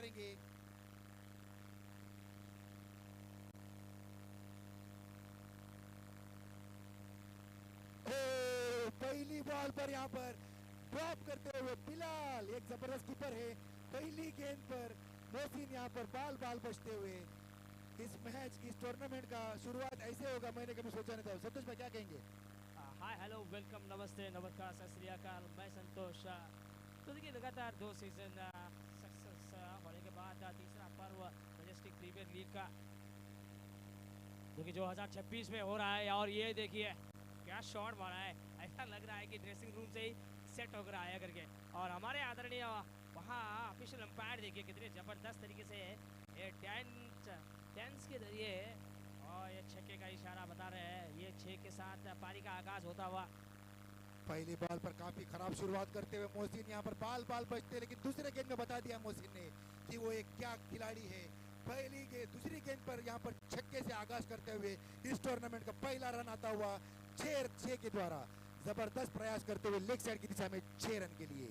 करेंगे। पहली बॉल पर यहाँ पर ड्रॉप करते हुए बिलाल, एक जबरदस्त कीपर है। पहली गेंद पर मोहसिन यहाँ पर बाल बाल बचते हुए। इस मैच इस टूर्नामेंट का शुरुआत ऐसे होगा मैंने कभी सोचा नहीं था। संतोष भाई क्या कहेंगे? हाय हेलो वेलकम नमस्ते नमस्कार सत श्री अकाल, मैं संतोष। तो देखिए लगातार 2 सीजन सक्सेस होने के बाद तीसरा पर्व मैजेस्टिक प्रीमियर लीग का जो कि 2026 में हो रहा है। और ये देखिए क्या शॉट मारा है, ऐसा लग रहा है कि ड्रेसिंग रूम से ही सेट होकर आया करके। और हमारे आदरणीय वहाँ ऑफिशियल अंपायर देखिए कितने ज़बरदस्त तरीके से ये टेंस के जरिए और ये छक्के का इशारा बता रहे हैं। ये 6 के साथ पारी का आगाज होता हुआ। पहली बॉल पर काफी खराब शुरुआत करते हुए मोहसिन यहाँ पर बाल बाल बचते, लेकिन दूसरे गेंद में बता दिया मोहसिन ने कि वो एक क्या खिलाड़ी है। दूसरी गेंद पर यहाँ पर छक्के से आगाज करते हुए इस टूर्नामेंट का पहला रन आता हुआ 6 के द्वारा। जबरदस्त प्रयास करते हुए लेग साइड की दिशा में 6 रन के लिए।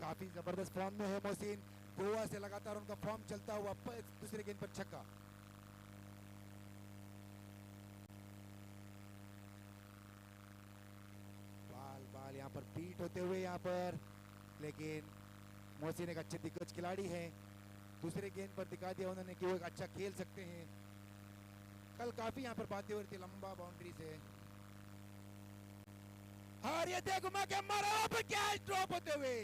काफी जबरदस्त फॉर्म में है मोहसिन। गोवा से लगातार उनका फॉर्म चलता हुआ दूसरे गेंद पर छक्का। बाल यहाँ पर बीट होते हुए यहाँ पर, लेकिन मोहसिन एक अच्छे दिग्गज खिलाड़ी हैं। दूसरे गेंद पर दिखा दिया उन्होंने कि वो एक अच्छा खेल सकते हैं। कल काफी यहाँ पर बातें हो रही थी लंबा बाउंड्री से। और ये देखो मैं क्या मारा पर क्या ड्रॉप होते हुए।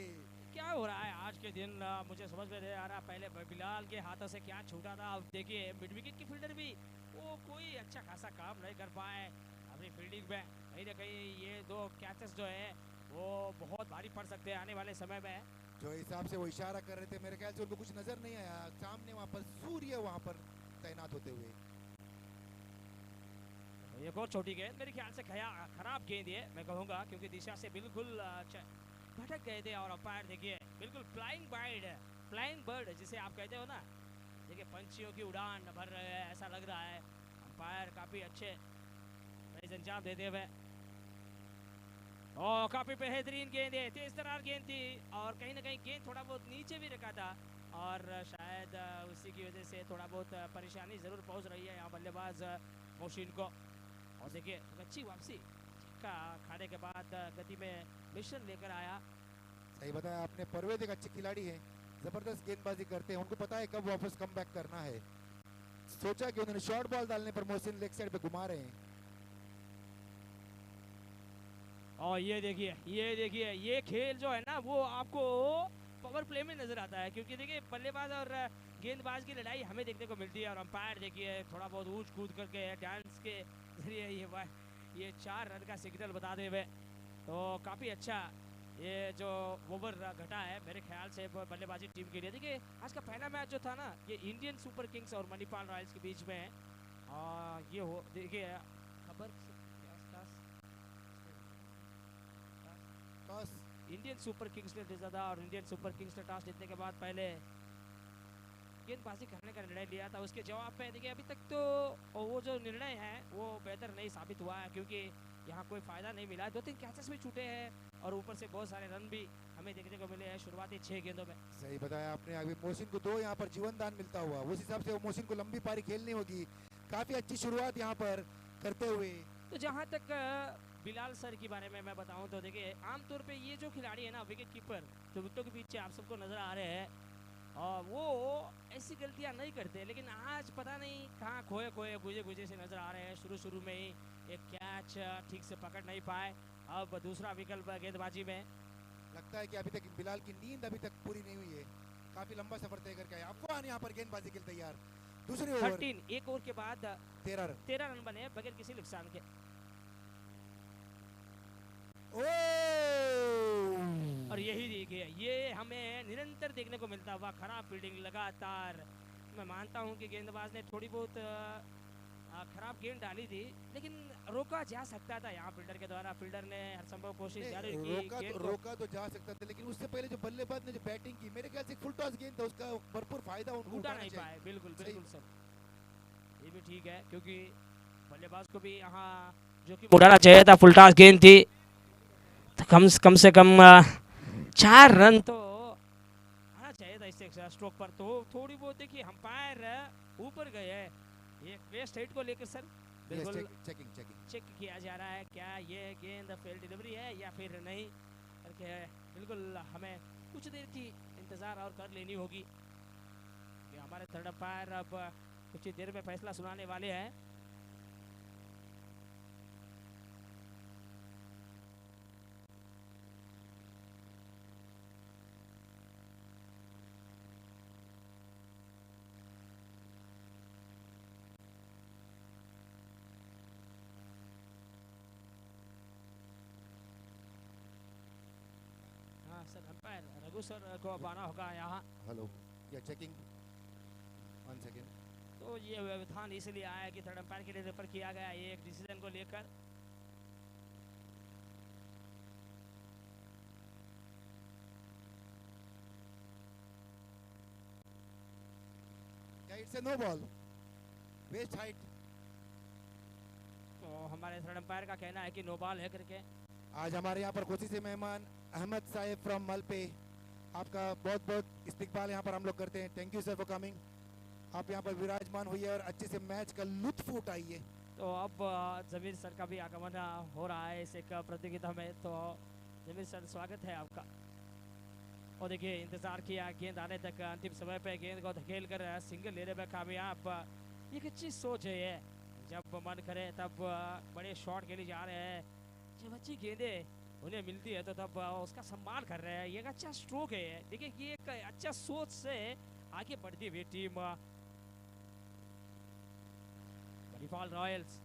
क्या हो रहा है आज के दिन, मुझे समझ में नहीं आ रहा। पहले बिलाल के हाथों से क्या छूटा था। अब देखिए मिड विकेट की फील्डर भी वो कोई अच्छा खासा काम नहीं कर पाए अपनी फील्डिंग में। कहीं ना कहीं ये 2 कैचेस जो है वो बहुत भारी पड़ सकते हैं आने वाले समय में। जो हिसाब से वो इशारा कर रहे थे मेरे ख्याल से उनको कुछ नजर नहीं आया। सामने वहाँ पर सूर्य वहाँ पर तैनात होते हुए। एक और छोटी गेंद मेरे ख्याल से खराब गेंद है मैं कहूँगा, क्योंकि दिशा से बिल्कुल भटक गए थे। और अंपायर देखिए बिल्कुल फ्लाइंग बर्ड जिसे आप कहते हो ना, देखिए पंछियों की उड़ान भर रहे हैं ऐसा लग रहा है। अंपायर काफ़ी अच्छे अंजाम देते हुए। और काफ़ी बेहतरीन गेंद है, तेज तरार गेंद थी और कहीं ना कहीं गेंद थोड़ा बहुत नीचे भी रखा था और शायद उसी की वजह से थोड़ा बहुत परेशानी ज़रूर पहुंच रही है यहाँ बल्लेबाज मोहसिन को। और देखिए अच्छी वापसी का खाने के बाद गति में मिशन लेकर आया। सही बताया आपने, परवेज एक अच्छे खिलाड़ी हैं, जबरदस्त गेंदबाजी करते हैं। उनको पता है कब वापस कम बैक करना है। सोचा कि उन्होंने शॉर्ट बॉल डालने पर मोहसिन लेग साइड पे घुमा रहे हैं। और ये देखिए ये खेल जो है ना वो आपको पावर प्ले में नजर आता है, क्योंकि देखिए बल्लेबाज और गेंदबाज की लड़ाई हमें देखने को मिलती है। और अंपायर देखिए थोड़ा बहुत ऊंच कूद करके डांस के जरिए ये 4 रन का सिग्नल बताते हुए। तो काफ़ी अच्छा ये जो ओवर घटा है मेरे ख्याल से बल्लेबाजी टीम के लिए। देखिए आज का पहला मैच जो था ना ये इंडियन सुपर किंग्स और मणिपाल रॉयल्स के बीच में है। ये हो देखिए खबर इंडियन सुपर किंग्स ने जीता था और इंडियन सुपर किंग्स ने टॉस जीतने के बाद पहले गेंदबाजी करने का निर्णय लिया था। उसके जवाब में देखिए अभी तक तो वो जो निर्णय है वो बेहतर नहीं साबित हुआ है, क्योंकि यहाँ कोई फ़ायदा नहीं मिला। 2-3 कैचेस भी छूटे हैं और ऊपर से बहुत सारे रन भी हमें देखने को मिले हैं शुरुआती 6 गेंदों में। सही बताया आपने। अभी मोहसिन को 2 यहाँ पर जीवन दान मिलता हुआ, उस हिसाब से मोहसिन को लंबी पारी खेलनी होगी। काफ़ी अच्छी शुरुआत यहाँ पर करते हुए। तो जहाँ तक बिलाल सर के बारे में मैं बताऊं तो देखिए आमतौर पे ये जो खिलाड़ी है ना विकेट कीपर जो विकेटों के पीछे आप सबको नज़र आ रहे हैं और वो ऐसी गलतियां नहीं करते, लेकिन आज पता नहीं कहाँ खोए गुजे से नज़र आ रहे हैं। शुरू में ही एक कैच ठीक से पकड़ नहीं पाए। अब दूसरा विकल्प गेंदबाजी में लगता है कि अभी तक बिलाल की नींद अभी तक पूरी नहीं हुई है। काफ़ी लंबा सफर तय करके आया। अफवान यहाँ पर गेंदबाजी के लिए तैयार। दूसरी ओवर 13 एक ओवर के बाद 13 रन बने बगैर किसी नुकसान के। और यही देखिए ये हमें निरंतर देखने को मिलता हुआ खराब फील्डिंग लगातार। मैं मानता हूं कि गेंदबाज ने थोड़ी बहुत खराब गेंद डाली थी, लेकिन रोका जा सकता था यहाँ फील्डर के द्वारा। फील्डर ने हर संभव कोशिश जारी की। रोका तो जा सकता था, लेकिन उससे पहले जो बल्लेबाज ने जो बैटिंग की मेरे ख्याल से फुल टॉस गेंद था, उसका भरपूर फायदा उनको उठा नहीं पाए। बिल्कुल सर, ये भी ठीक है, क्योंकि बल्लेबाज को भी यहाँ जो कि उठाना चाहिए था। फुल टॉस गेंद थी तो कम से कम 4 रन तो आना चाहिए था इससे से स्ट्रोक पर, तो थोड़ी बहुत देखिए अंपायर ऊपर गए हैं ये वेस्ट हाइट को लेकर सर। बिल्कुल चेकिंग चेकिंग चेक किया जा रहा है क्या ये गेंद फेल डिलीवरी है या फिर नहीं करके। बिल्कुल हमें कुछ देर की इंतज़ार और कर लेनी होगी कि हमारे थर्ड अंपायर अब कुछ ही देर में फैसला सुनाने वाले हैं। हाँ सर, अंपायर रघु सर को अब आना होगा यहाँ। हेलो या चेकिंग 1 सेकेंड। तो ये व्यवधान इसलिए आया कि थर्ड अंपायर के लिए रेफर किया गया ये एक डिसीजन को लेकर। क्या it's a no ball waist height. तो हमारे थर्ड अंपायर का कहना है कि नो बॉल है करके। आज हमारे यहाँ पर खुशी से मेहमान अहमद साहेब फ्रॉम मलपे, आपका बहुत बहुत इस्तकबाल यहाँ पर हम लोग करते हैं। Thank you sir for coming. आप यहाँ पर विराजमान हुई और अच्छे से मैच का लुत्फ उठाइए। तो अब जमीर सर का भी आगमन हो रहा है इस एक प्रतियोगिता में। तो जमीर सर स्वागत है आपका। और देखिए इंतज़ार किया गेंद आने तक, अंतिम समय पे गेंद को धकेल कर सिंगल लेने में कामयाब। एक अच्छी सोच है ये, जब मन करे तब बड़े शॉट खेले जा रहे हैं। जब अच्छी गेंदें उन्हें मिलती है तो तब उसका सम्मान कर रहे हैं। ये एक अच्छा स्ट्रोक है ये। देखिए ये एक अच्छा सोच से आगे बढ़ती हुई टीम मणिपाल रॉयल्स।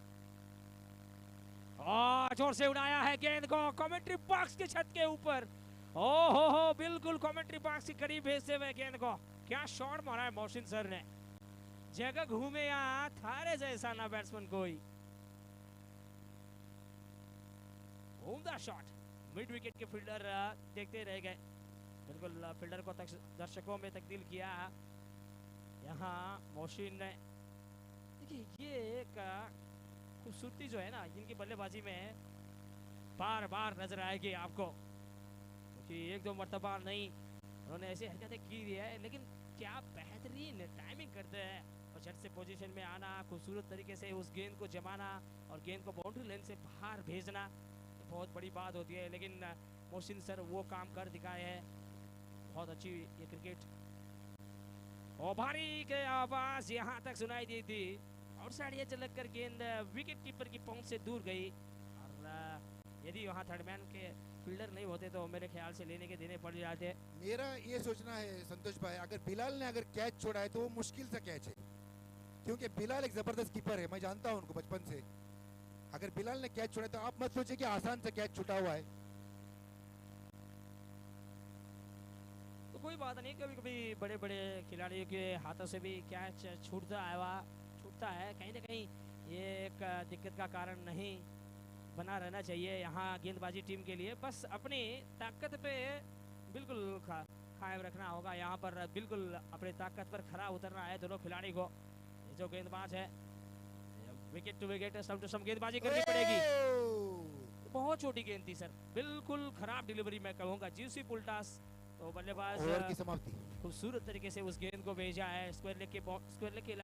जोर से उड़ाया है गेंद को कमेंट्री बॉक्स की छत के ऊपर। हो बिल्कुल कमेंट्री बॉक्स के करीब भेजते हुए गेंद को। क्या शॉट मारा है मोहसिन सर ने, जगह घूमे यहाँ थारे जैसा ना बैट्समैन कोई। उम्दा शॉट, मिड विकेट के फील्डर देखते रह गए। बिल्कुल फील्डर को दर्शकों में तब्दील किया यहाँ मोहसिन ने। देखिए ये एक खूबसूरती जो है ना इनकी बल्लेबाजी में बार बार नजर आएगी आपको, क्योंकि एक दो मरतबा नहीं उन्होंने ऐसी हरकतें की है, लेकिन क्या बेहतरीन टाइमिंग करते हैं और झट से पोजीशन में आना, खूबसूरत तरीके से उस गेंद को जमाना और गेंद को बाउंड्री लाइन से बाहर भेजना बहुत बड़ी बात होती है। लेकिन मोहसिन सर वो काम कर दिखाए हैं। बहुत अच्छी ये क्रिकेट। और भारी के आवाज यहाँ तक सुनाई दी थी। आउटसाइड ये चलक कर गेंद विकेट कीपर की पहुंच से दूर गई और यदि वहाँ थर्ड मैन के फील्डर नहीं होते तो मेरे ख्याल से लेने के देने पड़ जाते। मेरा ये सोचना है संतोष भाई, अगर बिलाल ने अगर कैच छोड़ा है तो वो मुश्किल सा कैच है, क्योंकि बिलाल एक जबरदस्त कीपर है, मैं जानता हूँ उनको बचपन से। अगर बिलाल ने कैच छोड़ा है तो आप मत सोचिए कि आसान से कैच छूटा हुआ है। तो कोई बात नहीं, कभी कभी बड़े बड़े खिलाड़ियों के हाथों से भी कैच छूटता है कहीं ना कहीं। ये एक दिक्कत का कारण नहीं बना रहना चाहिए यहाँ गेंदबाजी टीम के लिए। बस अपनी ताकत पे बिल्कुल कायम रखना होगा यहाँ पर। बिल्कुल अपनी ताकत पर खरा उतरना है दोनों खिलाड़ी को। ये जो गेंदबाज है विकेट टू विकेट सम टू सम गेंदबाजी करनी पड़ेगी। बहुत छोटी गेंद थी सर, बिल्कुल खराब डिलीवरी मैं कहूँगा। जीसी पुल्टास तो बल्लेबाज ओवर की समाप्ति। खूबसूरत तरीके से उस गेंद को भेजा है स्क्वायर लेग के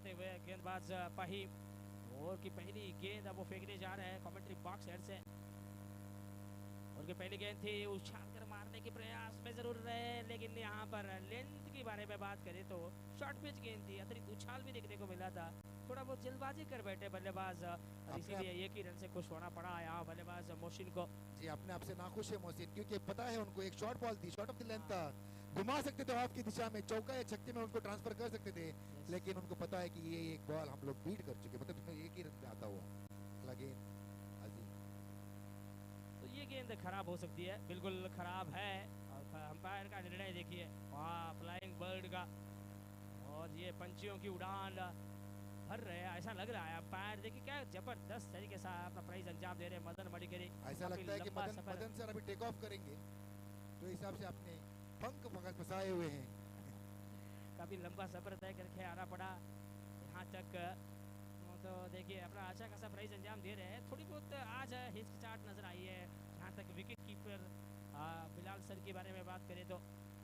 उठाते हुए गेंदबाज फहीम, और की पहली गेंद अब वो फेंकने जा रहे हैं कमेंट्री बॉक्स हेड से। उनकी पहली गेंद थी, उछाल कर मारने के प्रयास में जरूर रहे, लेकिन यहाँ पर लेंथ के बारे में बात करें तो शॉर्ट पिच गेंद थी, अतिरिक्त उछाल भी देखने को मिला था, थोड़ा बहुत जल्दबाजी कर बैठे बल्लेबाज, इसीलिए एक ही रन से खुश होना पड़ा यहाँ बल्लेबाज मोहसिन को। जी अपने आप से नाखुश है मोहसिन, क्योंकि पता है उनको एक शॉर्ट बॉल थी, शॉर्ट ऑफ द लेंथ था, घुमा सकते थे ऑफ की दिशा में, चौका या छक्के में उनको ट्रांसफर कर सकते थे, लेकिन उनको पता है कि ये एक बॉल हम लोग बीट कर चुके, मतलब एक ही रन पे आता हुआ अगला गेंद। तो ये गेंद खराब हो सकती है, बिल्कुल खराब है, और अंपायर का निर्णय देखिए, वहाँ फ्लाइंग बर्ड का, और ये पंछियों की उड़ान भर रहे हैं, ऐसा लग रहा है। अंपायर देखिए क्या जबरदस्त तरीके से अपना प्राइज अंजाम दे रहे हैं मदन मणिकरी। ऐसा लगता है कि मदन सर अभी टेक ऑफ करेंगे, तो हिसाब से अपने पंख फंसाए हुए हैं। काफी लंबा सफर तय करके आना पड़ा यहाँ तक, तो देखिए अपना अच्छा खासा प्राइज अंजाम दे रहे हैं। थोड़ी बहुत आज हिचकिचाहट नजर आई है, जहाँ तक विकेट कीपर बिलाल सर के बारे में बात करें तो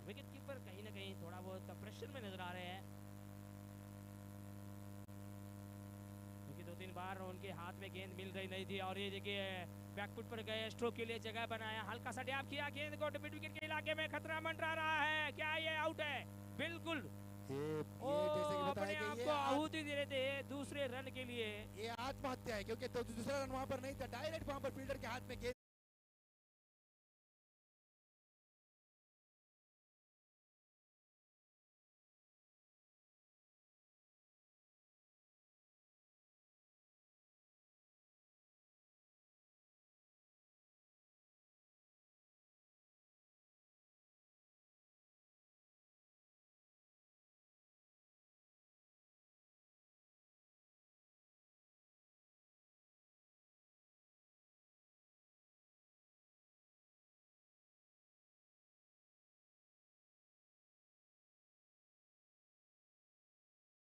विकेट कीपर कहीं ना कहीं थोड़ा बहुत प्रेशर में नजर आ रहे हैं, क्योंकि 2-3 बार उनके हाथ में गेंद मिल रही नहीं थी, और ये देखिए बैकफुट पर गए, स्ट्रोक के लिए जगह बनाया, हल्का सा डैप किया, गेंद को मिड विकेट के इलाके में खतरा मंडरा रहा है, क्या ये आउट है? बिल्कुल जैसे कि अपने आप को आहुति दे रहे थे दूसरे रन के लिए। ये आत्महत्या है, क्योंकि तो दूसरा रन वहां पर नहीं था, डायरेक्ट वहां पर फील्डर के हाथ में गेंद।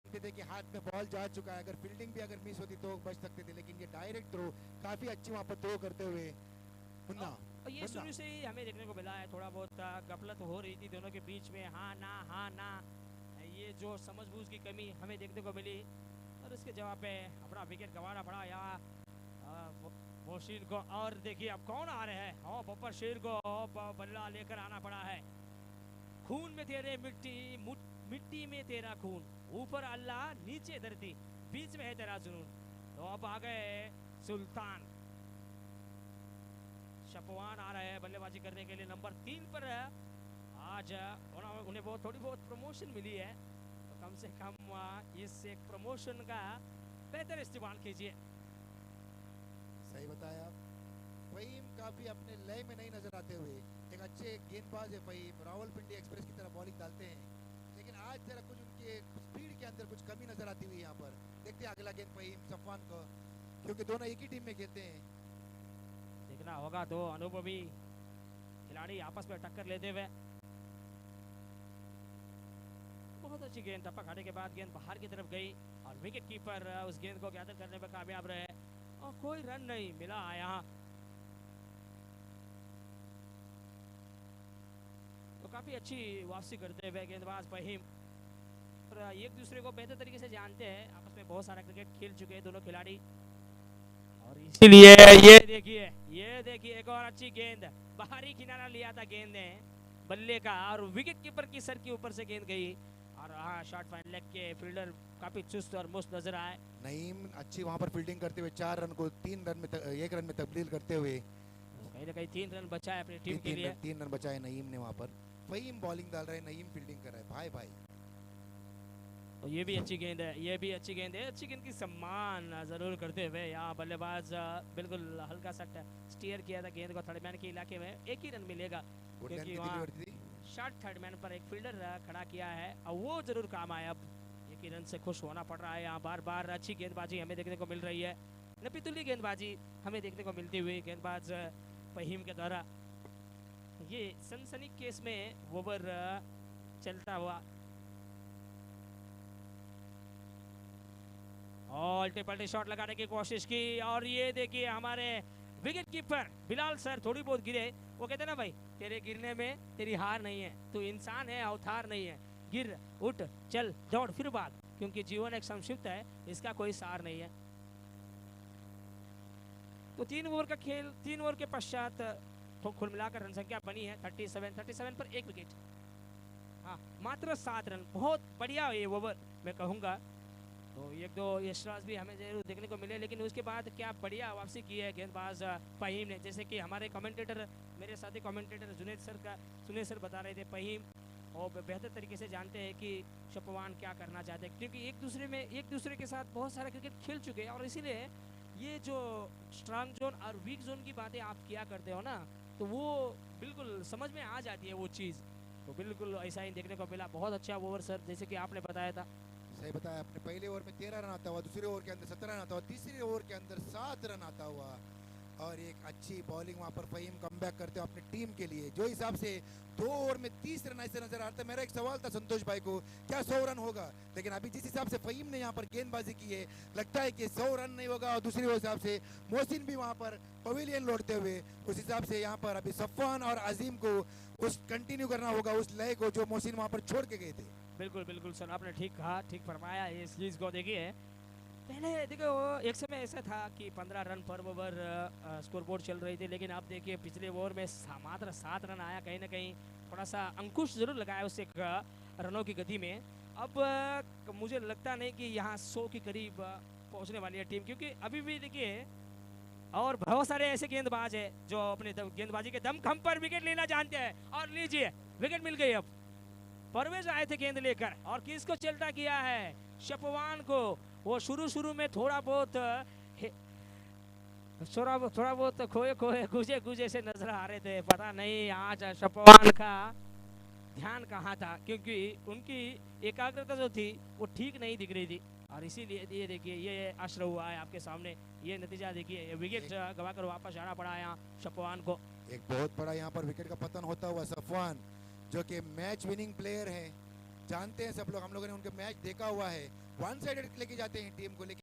थे कि हाथ में बॉल जा चुका है, अगर फील्डिंग भी अगर मिस होती तो बच सकते थे, लेकिन ये डायरेक्ट थ्रो काफी अच्छी वहां पर थ्रो करते हुए मुन्ना। ये शुरू से ही हमें देखने को मिला है, थोड़ा बहुत गफलत हो रही थी दोनों के बीच में, हाँ ना, ये जो समझबूझ की कमी हमें देखने को मिली, और इसके जवाब पे अपना विकेट गंवाना पड़ा यहाँ मोहसिन को। और देखिए अब कौन आ रहे हैं, हाँ बब्बर शेर को बल्ला लेकर आना पड़ा है। खून में तेरे मिट्टी में तेरा खून, ऊपर अल्लाह नीचे धरती, बीच में है तेरा जुनून। तो अब आ गए सुल्तान शपवान आ रहे हैं बल्लेबाजी करने के लिए, नंबर 3 पर आज उन्हें थोड़ी बहुत प्रमोशन मिली है, तो कम से कम इस एक प्रमोशन का बेहतर इस्तेमाल कीजिए। सही बताया, फहीम काफी अपने लय में नहीं नजर आते हुए, एक अच्छे गेंदबाज है फहीम, रावलपिंडी एक्सप्रेस की तरह बॉलिंग डालते हैं, लेकिन आज जरा कुछ उनके स्पीड के अंदर कुछ कमी नजर आती हुई यहाँ पर। देखते हैं अगला गेंद फहीम सफवान को, क्योंकि दोनों एक ही टीम में खेलते हैं। देखना होगा दो अनुभवी खिलाड़ी आपस में टक्कर लेते हुए। बहुत अच्छी गेंद, टप्पा खाने के बाद गेंद बाहर की तरफ गई, और विकेट कीपर उस गेंद को गैदर करने में कामयाब रहे, और कोई रन नहीं मिला यहाँ। तो काफी अच्छी वापसी करते हुए गेंदबाज फहीम, और एक दूसरे को बेहतर तरीके से जानते हैं, आपस में बहुत सारा क्रिकेट खेल चुके हैं दोनों खिलाड़ी, और इसीलिए ये देखिए एक और अच्छी गेंद, बाहरी किनारा लिया था गेंद ने बल्ले का, और विकेट कीपर की सर के ऊपर से गेंद गई, और हाँ शॉर्ट फाइन लेग के फील्डर काफी चुस्त और मुस्त नजर आए। नईम अच्छी वहां पर फील्डिंग करते हुए 4 रन को 1 रन में तब्दील करते हुए, कहीं ना कहीं 3 रन बचा है अपनी टीम के लिए। 3 रन बचाए नईम ने वहां पर। फहीम बॉलिंग डाल रहे हैं, नईम फील्डिंग कर रहा है, भाई तो ये भी अच्छी गेंद है, अच्छी गेंद की सम्मान जरूर करते हुए यहाँ बल्लेबाज बिल्कुल हल्का सा स्टीयर किया था गेंद को थर्ड मैन के इलाके में, एक ही रन मिलेगा, क्योंकि वहाँ शॉर्ट थर्ड मैन पर एक फील्डर खड़ा किया है, और वो जरूर काम आया। अब एक ही रन से खुश होना पड़ रहा है यहाँ, बार बार अच्छी गेंदबाजी हमें देखने को मिल रही है, नपीतुली गेंदबाजी हमें देखने को मिलती हुई गेंदबाज फहीम के द्वारा। ये सनसनी केस में ओवर चलता हुआ, और अल्टे पल्टे शॉट लगाने की कोशिश की, और ये देखिए हमारे विकेट कीपर बिलाल सर थोड़ी बहुत गिरे, वो कहते ना भाई तेरे गिरने में तेरी हार नहीं है, तू इंसान है अवतार नहीं है, गिर उठ चल दौड़ फिर भाग, क्योंकि जीवन एक संक्षिप्त है, इसका कोई सार नहीं है। तो 3 ओवर का खेल, 3 ओवर के पश्चात तो कुल मिलाकर रन संख्या बनी है 37 पर 1 विकेट। हाँ, मात्र 7 रन, बहुत बढ़िया ये ओवर मैं कहूँगा। तो एक दो यशराज भी हमें जरूर देखने को मिले, लेकिन उसके बाद क्या बढ़िया वापसी की है गेंदबाज फहीम ने। जैसे कि हमारे कमेंटेटर, मेरे साथी कमेंटेटर जुनेद सर बता रहे थे, फहीम और बेहतर तरीके से जानते हैं कि शपवान क्या करना चाहते हैं, क्योंकि एक दूसरे के साथ बहुत सारा क्रिकेट खेल चुके हैं, और इसीलिए ये जो स्ट्रांग जोन और वीक जोन की बातें आप किया करते हो ना, तो वो बिल्कुल समझ में आ जाती है वो चीज़। तो बिल्कुल ऐसा ही देखने को मिला। बहुत अच्छा ओवर सर, जैसे कि आपने बताया था। सही बताया आपने, पहले ओवर में 13 रन आता हुआ, दूसरे ओवर के अंदर 17 रन आता हुआ, तीसरे ओवर के अंदर 7 रन आता हुआ, और एक अच्छी बॉलिंग वहां पर फहीम कमबैक करते हो अपनी टीम के लिए। जो हिसाब से 2 ओवर में 30 रन ऐसे नजर आ रहा था, मेरा एक सवाल था संतोष भाई को, क्या 100 रन होगा? लेकिन अभी जिस हिसाब से फहीम ने यहाँ पर गेंदबाजी की है, लगता है कि 100 रन नहीं होगा। और दूसरे हिसाब से मोहसिन भी वहां पर पवेलियन लौटते हुए, उस हिसाब से यहाँ पर अभी सफ़ान और अजीम को उस कंटिन्यू करना होगा उस लय को जो मोहसिन वहां पर छोड़ के गए थे। बिल्कुल बिल्कुल सर, आपने ठीक कहा, ठीक फरमाया। इस चीज़ को देखिए, पहले देखो एक समय ऐसा था कि 15 रन पर ओवर स्कोर बोर्ड चल रही थी, लेकिन अब देखिए पिछले ओवर में मात्र 7 रन आया। कहीं ना कहीं थोड़ा सा अंकुश जरूर लगाया उससे रनों की गति में। अब मुझे लगता नहीं कि यहाँ 100 के करीब पहुँचने वाली है टीम, क्योंकि अभी भी देखिए और बहुत सारे ऐसे गेंदबाज हैं जो अपने गेंदबाजी के दमखम पर विकेट लेना जानते हैं। और लीजिए, विकेट मिल गई। अब परवेज आए थे गेंद लेकर, और किसको चलता किया है? शपवान को। वो शुरू में थोड़ा बहुत खोए गुजे से नजर आ रहे थे। पता नहीं आज शपवान का ध्यान कहाँ था, क्योंकि उनकी एकाग्रता जो थी वो ठीक नहीं दिख रही थी, और इसीलिए ये देखिए ये अश्र हुआ है आपके सामने। ये नतीजा देखिए, विकेट गवाकर वापस आना पड़ा यहाँ शपवान को। एक बहुत बड़ा यहाँ पर विकेट का पतन होता हुआ सफ़वान, जो कि मैच विनिंग प्लेयर है, जानते हैं सब लोग, हम लोगों ने उनके मैच देखा हुआ है, वन साइडेड लेके जाते हैं टीम को, लेकिन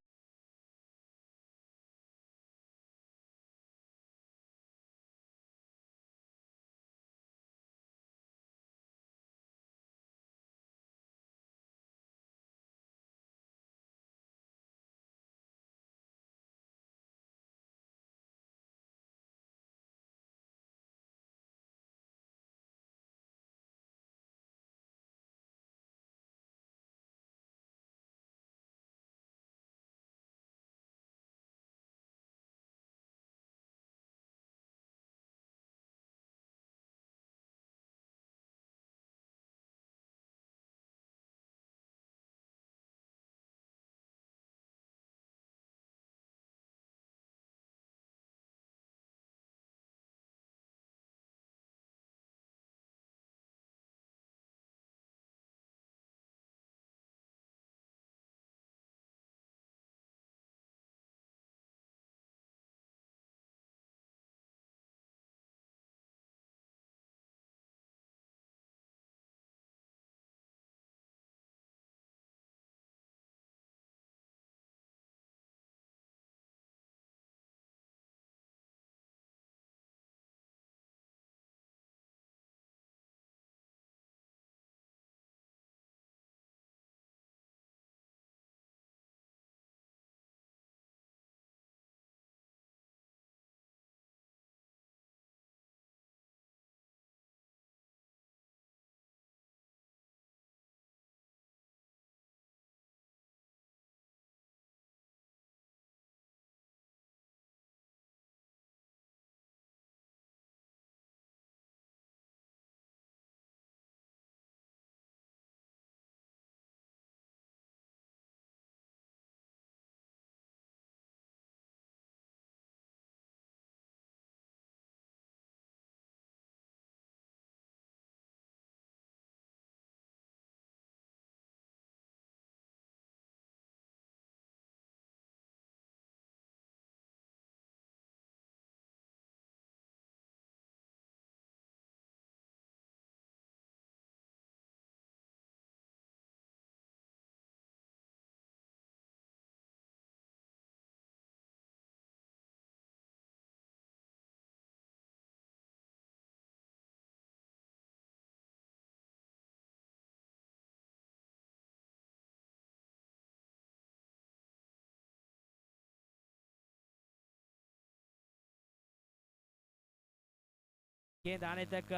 गेंद आने तक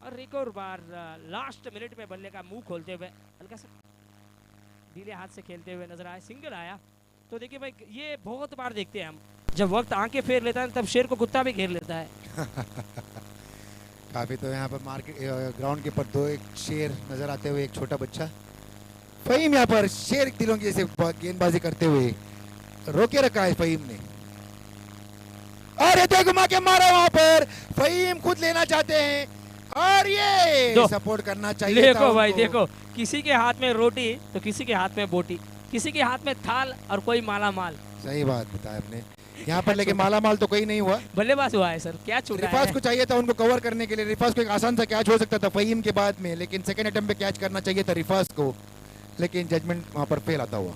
और एक और बार लास्ट मिनट में बल्ले का मुंह खोलते हुए हल्का सा ढीले हाथ से खेलते हुए नजर आया, सिंगल आया। तो देखिए भाई, ये बहुत बार देखते हैं हम, जब वक्त आंखें फेर लेता है तब शेर को कुत्ता भी घेर लेता है। काफी तो यहाँ पर मार्केट ग्राउंड के ऊपर दो, एक शेर नजर आते हुए, एक छोटा बच्चा। फहीम यहाँ पर शेर दिलों की जैसे गेंदबाजी करते हुए रोके रखा है फहीम ने। और ये घुमा के मारा वहां पर, फहीम खुद लेना चाहते हैं और ये सपोर्ट करना चाहिए। देखो भाई देखो, किसी के हाथ में रोटी तो किसी के हाथ में बोटी, किसी के हाथ में थाल और कोई माला माल। सही बात बताया आपने यहाँ पर, लेकिन माला माल तो कोई नहीं हुआ, बल्लेबाज हुआ है सर। क्या छूटा है? रिफाज को चाहिए था उनको कवर करने के लिए, रिफाज को एक आसान सा कैच हो सकता था फहीम के बाद में, लेकिन सेकंड अटेम्प्ट पे कैच करना चाहिए था रिफाज को, लेकिन जजमेंट वहां पर फेल आता हुआ।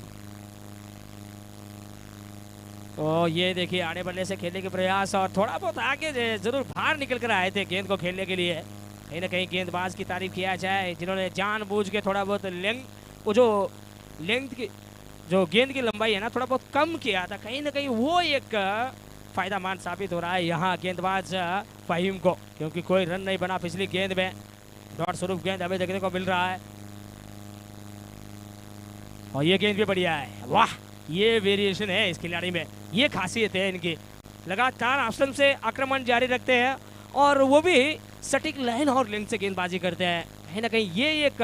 तो ये देखिए आड़े बल्ले से खेलने के प्रयास और थोड़ा बहुत आगे जरूर बाहर निकल कर आए थे गेंद को खेलने के लिए। कहीं ना कहीं गेंदबाज की तारीफ किया जाए जिन्होंने जानबूझ के थोड़ा बहुत लेंथ की जो गेंद की लंबाई है ना थोड़ा बहुत कम किया था, कहीं ना कहीं वो एक फायदामंद साबित हो रहा है यहाँ गेंदबाज फहीम को, क्योंकि कोई रन नहीं बना पिछली गेंद में। डॉट स्वरूप गेंद हमें देखने को मिल रहा है और ये गेंद भी बढ़िया है। वाह, ये वेरिएशन है इस खिलाड़ी में, ये खासियत है इनकी, लगातार आश्रम से आक्रमण जारी रखते हैं और वो भी सटीक लाइन और लेंथ से गेंदबाजी करते हैं। कहीं ना कहीं ये एक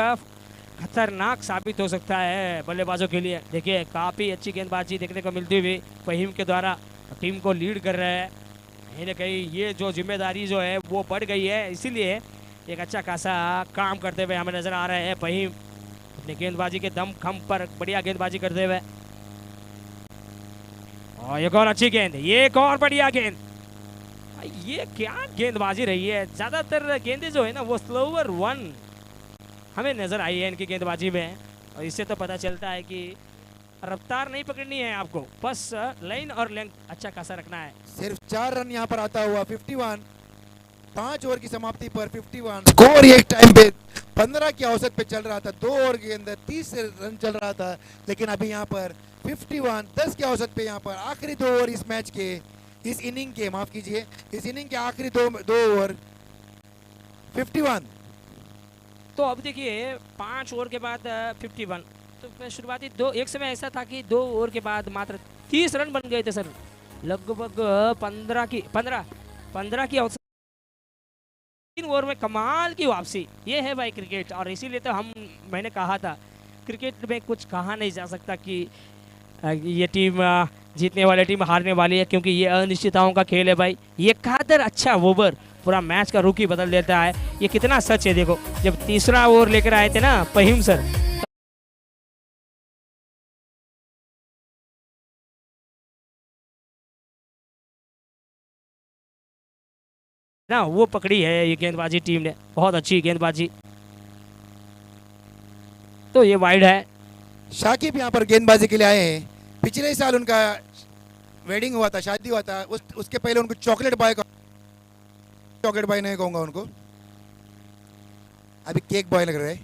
खतरनाक साबित हो सकता है बल्लेबाजों के लिए। देखिए काफ़ी अच्छी गेंदबाजी देखने को मिलती हुई फहीम के द्वारा, टीम को लीड कर रहे हैं। कहीं ना कहीं ये जो जिम्मेदारी जो है वो बढ़ गई है, इसीलिए एक अच्छा खासा काम करते हुए हमें नजर आ रहे हैं फहीम अपनी गेंदबाजी के दम खम पर बढ़िया गेंदबाजी करते हुए। और एक और अच्छी गेंद, ये एक और बढ़िया गेंद। ये क्या गेंदबाजी रही है, ज्यादातर गेंदें जो है ना वो स्लोवर वन हमें नजर आई है इनकी गेंदबाजी में, और इससे तो पता चलता है कि रफ्तार नहीं पकड़नी है आपको, बस लाइन और लेंथ अच्छा खासा रखना है। सिर्फ 4 रन यहाँ पर आता हुआ 51, 5 ओवर की समाप्ति पर 51 स्कोर। एक टाइम पे 15 की औसत पे चल रहा था, 2 ओवर के अंदर 30 रन चल रहा था, लेकिन अभी यहाँ पर 51 10 की औसत पे यहाँ पर आखिरी 2 ओवर इस मैच के, इस इनिंग के, माफ कीजिए, इस इनिंग के आखिरी दो ओवर 51। तो अब देखिए 5 ओवर के बाद 51, तो शुरुआती एक समय ऐसा था कि 2 ओवर के बाद मात्र 30 रन बन गए थे सर, लगभग 15 की औसत, 3 ओवर में कमाल की वापसी। ये है भाई क्रिकेट, और इसीलिए तो मैंने कहा था क्रिकेट में कुछ कहा नहीं जा सकता कि ये टीम जीतने वाली टीम हारने वाली है, क्योंकि ये अनिश्चितताओं का खेल है भाई। ये कादर अच्छा ओवर पूरा मैच का रुख ही बदल देता है, ये कितना सच है। देखो जब तीसरा ओवर लेकर आए थे ना फहीम सर, ना वो पकड़ी है ये गेंदबाजी टीम ने, बहुत अच्छी गेंदबाजी। तो ये वाइड है। शाकिब यहाँ पर गेंदबाजी के लिए आए हैं, पिछले साल उनका वेडिंग हुआ था, शादी हुआ था, उसके पहले उनको चॉकलेट बॉय नहीं कहूँगा उनको, अभी केक बॉय लग रहे हैं।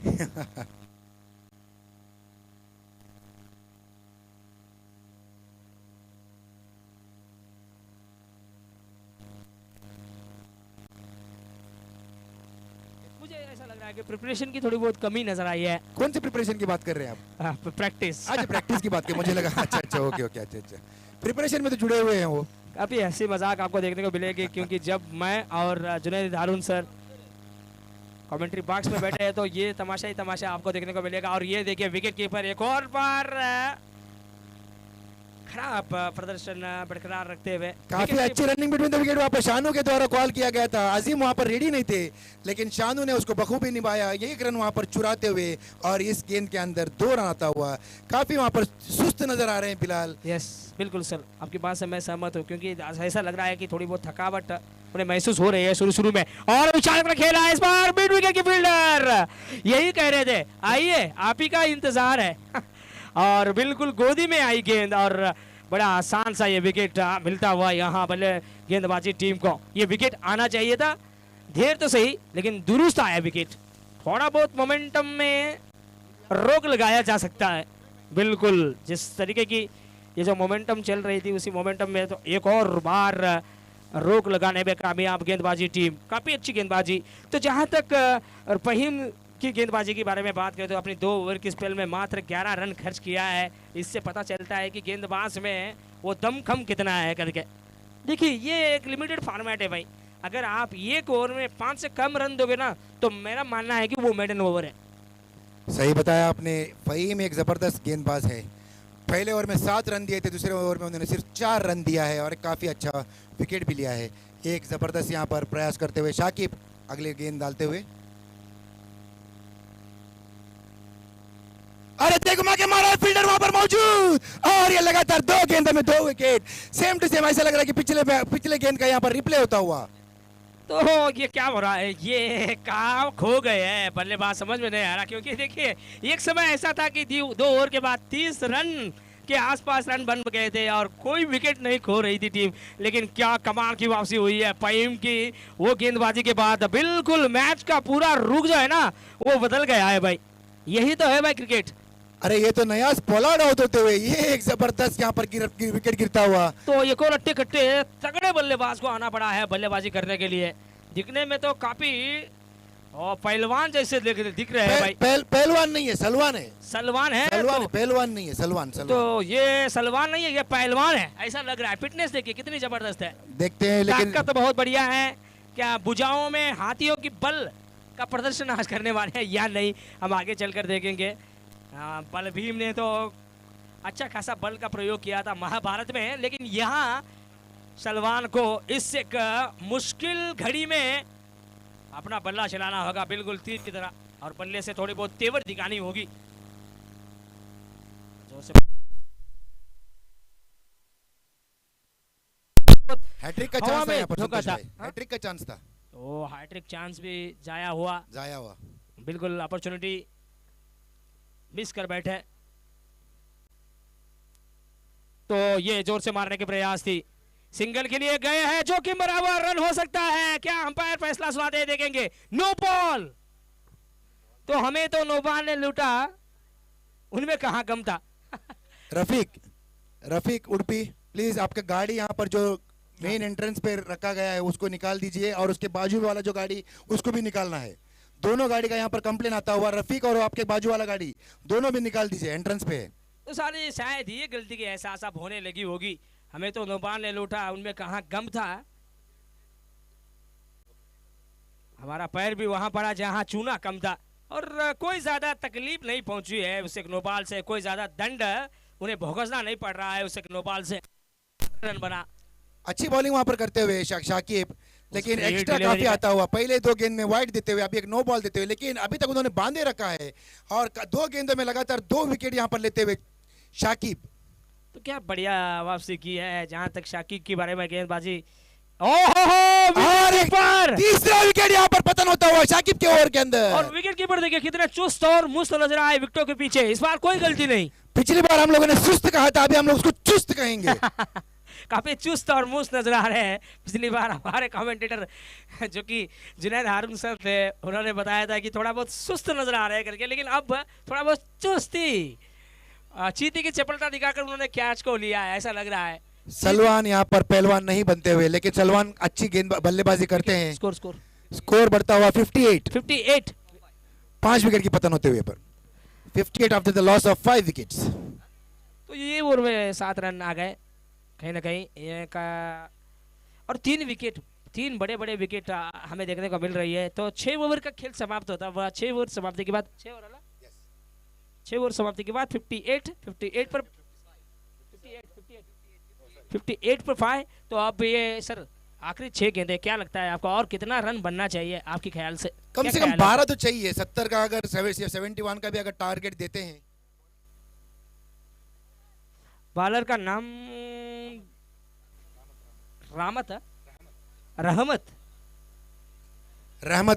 मुझे ऐसा लग रहा है कि प्रिपरेशन की थोड़ी बहुत कमी नजर आई है। कौन सी प्रिपरेशन की बात कर रहे हैं आप? प्रैक्टिस। अच्छा प्रैक्टिस की बात कर, मुझे लगा अच्छा ओके अच्छा प्रिपरेशन में तो जुड़े हुए हैं वो। काफी हंसी मजाक आपको देखने को मिलेगी, क्योंकि जब मैं और जुनैद हारून सर कमेंट्री बॉक्स में बैठे हैं तो ये तमाशा ही तमाशा आपको देखने को मिलेगा। और ये देखिए विकेट कीपर एक और बार खराब प्रदर्शन बरकरार रखते हुए, काफी अच्छी रनिंग बिटवीन द विकेट वहां पर शानू के द्वारा कॉल किया गया था। अजीम वहां पर रेडी नहीं थे, लेकिन शानू ने उसको बखूबी निभाया, एक रन वहां पर चुराते हुए, और इस गेंद के अंदर 2 रन आता हुआ। काफी वहां पर सुस्त नजर आ रहे हैं फिलहाल। यस बिल्कुल सर, आपकी बात से मैं सहमत हूँ, क्योंकि ऐसा लग रहा है कि थोड़ी बहुत थकावट उन्हें महसूस हो रही है शुरू में। और विचार में खेला इस बार मिड विकेट की फील्डर, यही कह रहे थे आइए आप ही का इंतजार है। और बिल्कुल गोदी में आई गेंद, और बड़ा आसान सा ये विकेट मिलता हुआ यहाँ बल्ले गेंदबाजी टीम को। ये विकेट आना चाहिए था, देर तो सही लेकिन दुरुस्त आया विकेट। थोड़ा बहुत मोमेंटम में रोक लगाया जा सकता है, बिल्कुल जिस तरीके की ये जो मोमेंटम चल रही थी उसी मोमेंटम में तो एक और बार रोक लगाने में कामयाब गेंदबाजी टीम, काफी अच्छी गेंदबाजी। तो जहां तक फहीम की गेंदबाजी के बारे में बात करें तो अपनी 2 ओवर की स्पेल में मात्र 11 रन खर्च किया है। इससे पता चलता है कि गेंदबाज में वो दमखम कितना है करके। देखिए ये एक लिमिटेड फॉर्मेट है भाई, अगर आप एक ओवर में 5 से कम रन दोगे ना तो मेरा मानना है कि वो मेडन ओवर है। सही बताया आपने, फहीम एक ज़बरदस्त गेंदबाज है। पहले ओवर में 7 रन दिए थे, दूसरे ओवर में उन्होंने सिर्फ 4 रन दिया है और काफ़ी अच्छा विकेट भी लिया है। एक ज़बरदस्त यहाँ पर प्रयास करते हुए शाकिब अगले गेंद डालते हुए, अरे देखो मार के मारा, फील्डर वहां पर मौजूद और ये लगातार 2 गेंदों में 2 विकेट। सेम टू सेम, ऐसा लग रहा है कि पिछले गेंद का यहाँ पर रिप्ले होता हुआ। तो ये क्या हो रहा है, ये काम खो गए हैं बल्लेबाज, समझ में नहीं आ रहा। क्योंकि देखिए एक समय ऐसा था कि 2 ओवर के बाद 30 रन के आसपास रन बन गए थे और कोई विकेट नहीं खो रही थी टीम। लेकिन क्या कमाल की वापसी हुई है फहीम की, वो गेंदबाजी के बाद बिल्कुल मैच का पूरा रुख जो है ना वो बदल गया है भाई। यही तो है भाई क्रिकेट। अरे ये तो नया पोलार्ड आउट होते हुए ये एक जबरदस्त यहाँ पर विकेट गिरता हुआ। तो ये को रट्टे कट्टे तगड़े बल्लेबाज को आना पड़ा है बल्लेबाजी करने के लिए। दिखने में तो काफी पहलवान जैसे दिख रहे हैं भाई। पहलवान नहीं है, सलवान है। सलवान है तो, पहलवान नहीं है, सलवान। तो ये सलवान नहीं है, ये पहलवान है ऐसा लग रहा है। फिटनेस देखिए कितनी जबरदस्त है, देखते हैं। लेकिन ताकत तो बहुत बढ़िया है। क्या भुजाओं में हाथियों की बल का प्रदर्शन आज करने वाले हैं या नहीं, हम आगे चलकर देखेंगे। बल भीम ने तो अच्छा खासा बल का प्रयोग किया था महाभारत में, लेकिन यहाँ सलमान को इस एक मुश्किल घड़ी में अपना बल्ला चलाना होगा बिल्कुल तीर की तरह, और बल्ले से थोड़ी बहुत तेवर दिखानी होगी। हैट्रिक का चांस था यहाँ पर, संतोष भाई, हैट्रिक का चांस था। तो हैट्रिक चांस भी जाया हुआ बिल्कुल, अपॉर्चुनिटी मिस कर बैठे। तो ये जोर से मारने के प्रयास थी, सिंगल के लिए गए हैं, जोखिम बराबर रन हो सकता है। क्या अंपायर फैसला सुनाते देखेंगे? No ball. तो हमें तो नो बॉल ने लूटा, उनमें कहां गम था। रफीक उड़पी प्लीज, आपका गाड़ी यहाँ पर जो मेन एंट्रेंस पे रखा गया है उसको निकाल दीजिए, और उसके बाजू वाला जो गाड़ी उसको भी निकालना है। दोनों गाड़ी का यहाँ पर कंप्लेन आता हुआ, रफीक और आपके बाजू वाला गाड़ी दोनों भी निकाल दीजिए, एंट्रेंस पे। तो सारी शायद ये गलती के एहसास अब होने लगी होगी, हमें तो नौबान ने लूटा, उनमें कहां गम था। हमारा पैर भी वहां पड़ा जहां चूना कम था, और कोई ज्यादा तकलीफ नहीं पहुंची है उस एक नौबाल से, कोई ज्यादा दंड उन्हें भुगतना नहीं पड़ रहा है उस एक नौबाल से। रन बना, अच्छी बॉलिंग वहां पर करते हुए शाकिब, लेकिन एक्स्ट्रा काफी आता हुआ। पहले 2 गेंद में वाइड देते हुए, अभी एक नो बॉल देते हुए, लेकिन अभी तक उन्होंने बांधे रखा है, और 2 गेंदों में लगातार 2 विकेट यहाँ पर लेते हुए शाकिब। तो क्या बढ़िया वापसी की है। जहां तक शाकिब के बारे में गेंदबाजी, तीसरा विकेट यहाँ पर पतन होता हुआ शाकिब के ओवर के अंदर, और विकेट कीपर देखिए कितना चुस्त और मुस्त नजर आए विकेटों के पीछे। इस बार कोई गलती नहीं। पिछली बार हम लोगों ने सुस्त कहा था, अभी हम लोग उसको चुस्त कहेंगे। काफी चुस्त और मुस्त नजर आ रहे हैं। पिछली बार हमारे कमेंटेटर जो कि जुनैद हारून सर थे, उन्होंने बताया था कि थोड़ा बहुत सुस्त नजर आ रहे हैं करके, लेकिन अब थोड़ा बहुत चुस्ती, चीती की चपलता दिखाकर उन्होंने कैच को लिया है ऐसा लग रहा है। सलमान यहाँ पर पहलवान नहीं बनते हुए, लेकिन सलमान अच्छी गेंद बल्लेबाजी करते हैं। स्कोर बढ़ता हुआ 58, 5 विकेट की पतन होते हुए पर 58 after the loss of 5 wickets. तो ये ओवर में 7 रन आ गए कहीं ना कहीं और 3 विकेट, 3 बड़े बड़े विकेट हमें देखने को मिल रही है। तो 6 ओवर का खेल समाप्त होता है। 6 ओवर समाप्ति के बाद 6 ओवर समाप्ति के बाद 58 पर 5। तो अब ये सर आखिरी 6 गेंदें, क्या लगता है आपको और कितना रन बनना चाहिए आपके ख्याल से? कम से कम 12 तो चाहिए। 70 का अगर 71 का भी अगर टारगेट देते हैं। बॉलर का नाम रहमत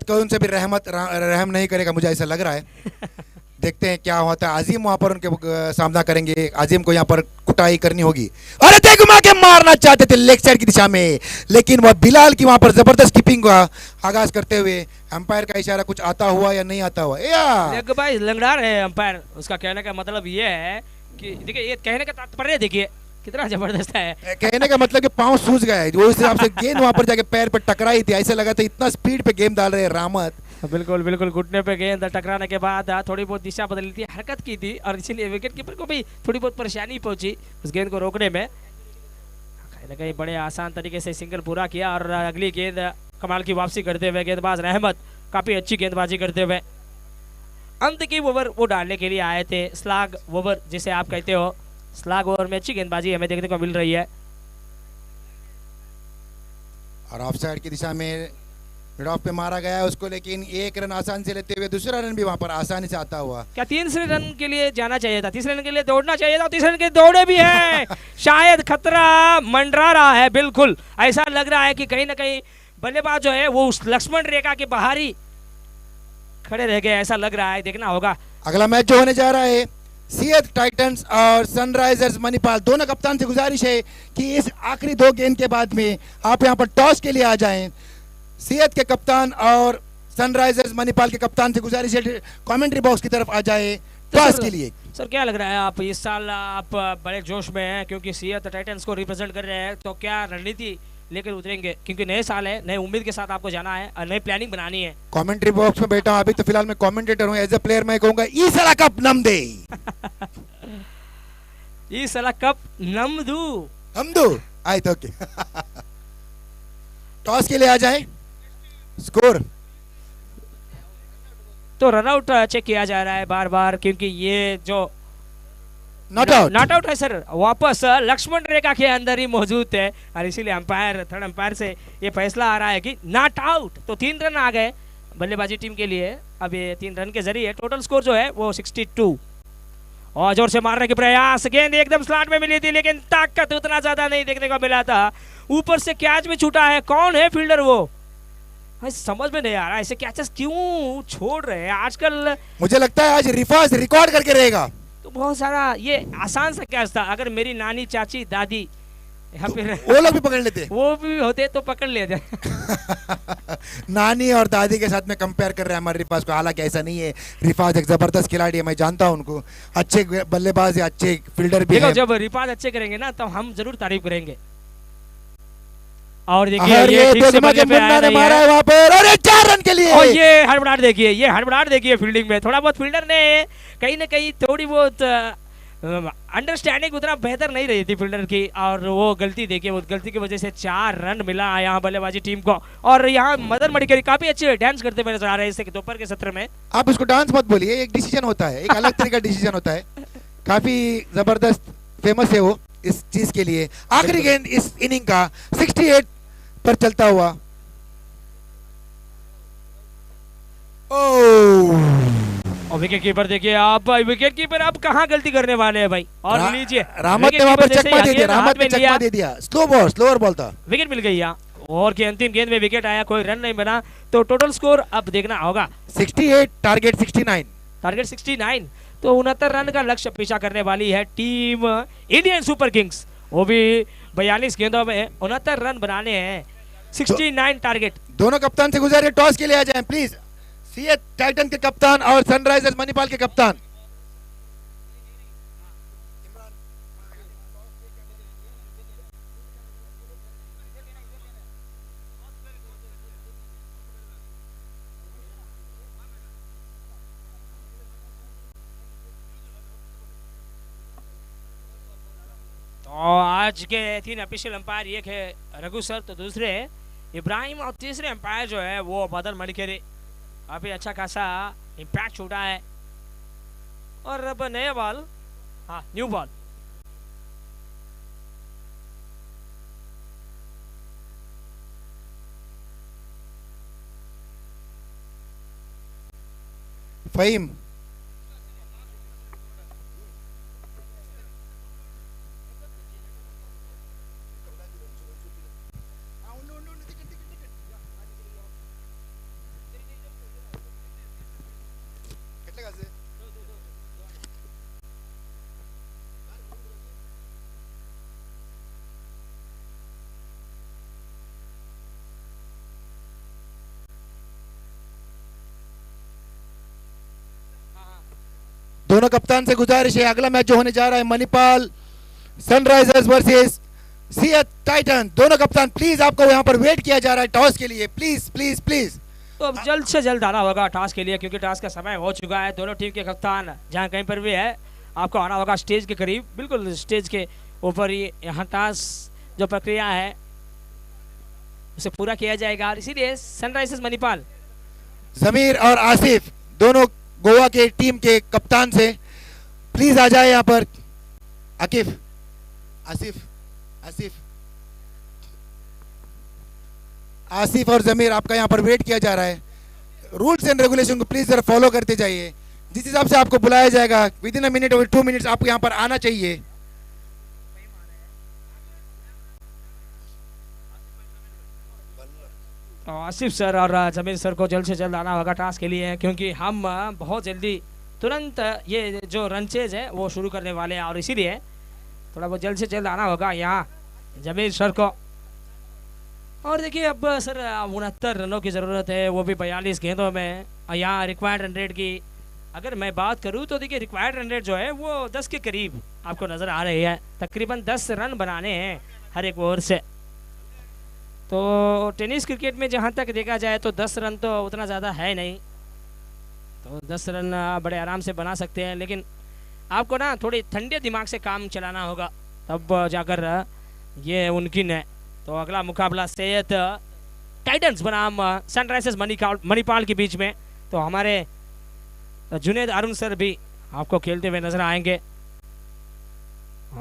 कौन से भी रहम नहीं करेगा, मुझे ऐसा लग रहा है। देखते हैं क्या होता है। आजिम वहां पर उनके सामना करेंगे, आजिम को यहाँ पर कुटाई करनी होगी। अरे देखो माँ के मारना चाहते थे लेग साइड की दिशा में, लेकिन वह बिलाल की वहां पर जबरदस्त कीपिंग का आगाज करते हुए अंपायर का इशारा कुछ आता हुआ या नहीं आता हुआ, लेग भाई लंगड़ा रहे अंपायर। उसका कहने का मतलब ये है कि देखिए, ये कहने का तात्पर्य देखिए कितना जबरदस्त है। कहने का मतलब कि पांव सूज गया है, वो इस हिसाब से गेंद वहां पर जाके पैर पर टकराई थी, ऐसे लगा था इतना स्पीड पे गेंद डाल रहे हैं रामत। बिल्कुल बिल्कुल, घुटने पे गेंद टकराने के बाद थोड़ी बहुत दिशा बदली थी, हरकत की थी, और इसीलिए विकेट कीपर को भी थोड़ी बहुत परेशानी पहुंची उस गेंद को रोकने में। कहीं ना कहीं बड़े आसान तरीके से सिंगल पूरा किया, और अगली गेंद कमाल की वापसी करते हुए गेंदबाज रहमत काफी अच्छी गेंदबाजी करते हुए अंत की ओवर वो डालने के लिए आए थे। स्लाग ओवर जिसे आप कहते हो, स्लाग ओवर में अच्छी गेंदबाजी हमें देखने को मिल रही है। और ऑफ साइड की दिशा में मिड ऑफ पे मारा गया है उसको, लेकिन एक रन आसानी से लेते हुए दूसरा रन भी वहां पर आसानी से आता हुआ। क्या तीसरे रन के लिए जाना चाहिए था, तीसरे रन के लिए दौड़ना चाहिए था, तीसरे रन के दौड़े भी हैं। शायद खतरा मंडरा रहा है, बिल्कुल ऐसा लग रहा है कि कहीं ना कहीं बल्लेबाज जो है वो उस लक्ष्मण रेखा के बाहर ही खड़े रह गए, ऐसा लग रहा है, देखना होगा। अगला मैच जो होने जा रहा है सीएत टाइटंस और सनराइजर्स मणिपाल, दोनों कप्तान से गुजारिश है कि इस आखिरी 2 गेंद के बाद में आप यहां पर टॉस के लिए आ जाएं। सीएत के कप्तान और सनराइजर्स मणिपाल के कप्तान से गुजारिश है कमेंट्री बॉक्स की तरफ आ जाए टॉस के लिए। सर क्या लग रहा है, आप इस साल आप बड़े जोश में हैं क्योंकि सीएत टाइटंस को रिप्रेजेंट कर रहे हैं, तो क्या रणनीति लेकर उतरेंगे, क्योंकि नए साल है, नए उम्मीद के साथ आपको जाना है और नई प्लानिंग बनानी है। कमेंट्री बॉक्स में बैठा हूं, अभी तो फिलहाल मैं कमेंटेटर हूं, एज ए प्लेयर मैं कहूंगा ई साला कप नम दे। ई साला कप नम दू आए तो ओके। टॉस के लिए आ जाए। स्कोर तो रन आउट चेक किया जा रहा है बार बार, क्योंकि ये जो नॉट आउट है सर, वापस लक्ष्मण रेखा के अंदर ही मौजूद है, और इसीलिए अंपायर, थर्ड अंपायर से ये फैसला आ रहा है कि नॉट आउट। तो 3 रन आ गए बल्लेबाजी टीम के लिए, अब ये 3 रन के जरिए टोटल स्कोर जो है वो 62। और जोर से मारने के प्रयास, गेंद एकदम स्लॉट में मिली थी, लेकिन ताकत उतना ज्यादा नहीं देखने को मिला था। ऊपर से कैच भी छूटा है, कौन है फील्डर वो समझ में नहीं आ रहा, ऐसे कैचेस क्यों छोड़ रहे हैं आजकल। मुझे लगता है आज रिफाज रिकॉर्ड करके रहेगा। तो बहुत सारा ये आसान सा कैच था, अगर मेरी नानी, चाची, दादी या फिर वो लोग भी पकड़ लेते, वो भी होते तो पकड़ लेते। नानी और दादी के साथ में कंपेयर कर रहे हैं हमारे रिफाज को, हालांकि ऐसा नहीं है। रिफाज एक जबरदस्त खिलाड़ी है, मैं जानता हूं उनको, अच्छे बल्लेबाज है, अच्छे फील्डर भी है। जब रिफाज अच्छे करेंगे ना तो हम जरूर तारीफ करेंगे। और देखिए ये ठीक से बल्ले पे आया नहीं है वहां पर, और 4 रन के लिए। और ये हड़बड़ाहट देखिए, ये हड़बड़ाहट देखिए फील्डिंग में, थोड़ा बहुत फील्डर ने कहीं ना कहीं थोड़ी बहुत अंडरस्टैंडिंग उतना बेहतर नहीं रही थी फील्डर की, और वो गलती देखिए, वो गलती की वजह से 4 रन मिला यहाँ बल्लेबाजी टीम को। और यहाँ मदन मणिकरी काफी अच्छे डांस करते हुए नजर आ रहे हैं इससे दोपहर के सत्र में। आप इसको डांस मत बोलिए, एक डिसीजन होता है, एक अलग तरीका डिसीजन होता है, काफी जबरदस्त फेमस है वो इस चीज के लिए। आखिरी गेंद इस इनिंग का 68 पर चलता हुआ, और विकेट कीपर देखिए आप, विकेट कीपर आप कहाँ गलती करने वाले हैं भाई। और लीजिए रामत ने वहां पर चकमा दे दिया, रामत ने चकमा दे दिया, स्लोअर बॉल था, विकेट मिल गई यहाँ। और की अंतिम गेंद में विकेट आया, कोई रन नहीं बना, तो टोटल स्कोर अब देखना होगा 68, टारगेट 69, टारगेट 69। तो 69 रन का लक्ष्य पीछा करने वाली है टीम इंडियन सुपर किंग्स, वो भी 42 गेंदों में 69 रन बनाने हैं, 69 टारगेट। दोनों कप्तान से गुजारिश टॉस के लिए आ जाएं प्लीज, सीएत टाइटन के कप्तान और सनराइजर्स मणिपाल के कप्तान। तो आज के 3 ऑफिशियल अंपायर, एक है रघु सर, तो दूसरे इब्राहिम, और तीसरे अंपायर जो है वो मदन मणिकरी। अभी अच्छा खासा इम्पैक्ट छूटा है, और अब नया बॉल, हाँ न्यू बॉल। फहीम दोनों कप्तान से गुजारिश है, अगला मैच जो होने जा रहा है Manipal Sunrisers versus CEAT Titan. दोनों कप्तान प्लीज, आपको यहाँ पर वेट किया जा रहा है टॉस के लिए, प्लीज प्लीज प्लीज। तो अब जल्द से जल्द आना होगा टॉस के लिए, क्योंकि टॉस का समय हो चुका है। दोनों टीम के कप्तान जहाँ कहीं पर भी है, आपको आना होगा स्टेज के करीब, बिल्कुल स्टेज के ऊपर ही यहाँ टॉस जो प्रक्रिया है उसे पूरा किया जाएगा। और इसीलिए सनराइजर्स मणिपाल जमीर और आसिफ दोनों गोवा के टीम के कप्तान से प्लीज आ जाए यहाँ पर। आकिफ, आसिफ, आसिफ, आसिफ और जमीर, आपका यहाँ पर वेट किया जा रहा है। रूल्स एंड रेगुलेशन को प्लीज जरा फॉलो करते जाइए। जिस हिसाब से आपको बुलाया जाएगा विद इन अ मिनट और 2 मिनट्स आपको यहाँ पर आना चाहिए। तो आसिफ सर और जमीर सर को जल्द से जल्द आना होगा टॉस के लिए, क्योंकि हम बहुत जल्दी तुरंत ये जो रन चेज है वो शुरू करने वाले हैं, और इसीलिए थोड़ा बहुत जल्द से जल्द आना होगा यहाँ जमीर सर को। और देखिए अब सर 69 रनों की ज़रूरत है, वो भी 42 गेंदों में। यहाँ रिक्वायर्ड रन रेट की अगर मैं बात करूँ तो देखिए रिक्वायर्ड रन रेट जो है वो 10 के करीब आपको नज़र आ रही है। तकरीबन 10 रन बनाने हैं हर एक ओवर से। तो टेनिस क्रिकेट में जहाँ तक देखा जाए तो 10 रन तो उतना ज़्यादा है नहीं, तो 10 रन बड़े आराम से बना सकते हैं, लेकिन आपको ना थोड़ी ठंडे दिमाग से काम चलाना होगा, तब जाकर ये मुमकिन है। तो अगला मुकाबला सैयद टाइटन्स बनाम सनराइजर्स मणिपाल के बीच में। तो हमारे जुनेद अरुण सर भी आपको खेलते हुए नजर आएंगे।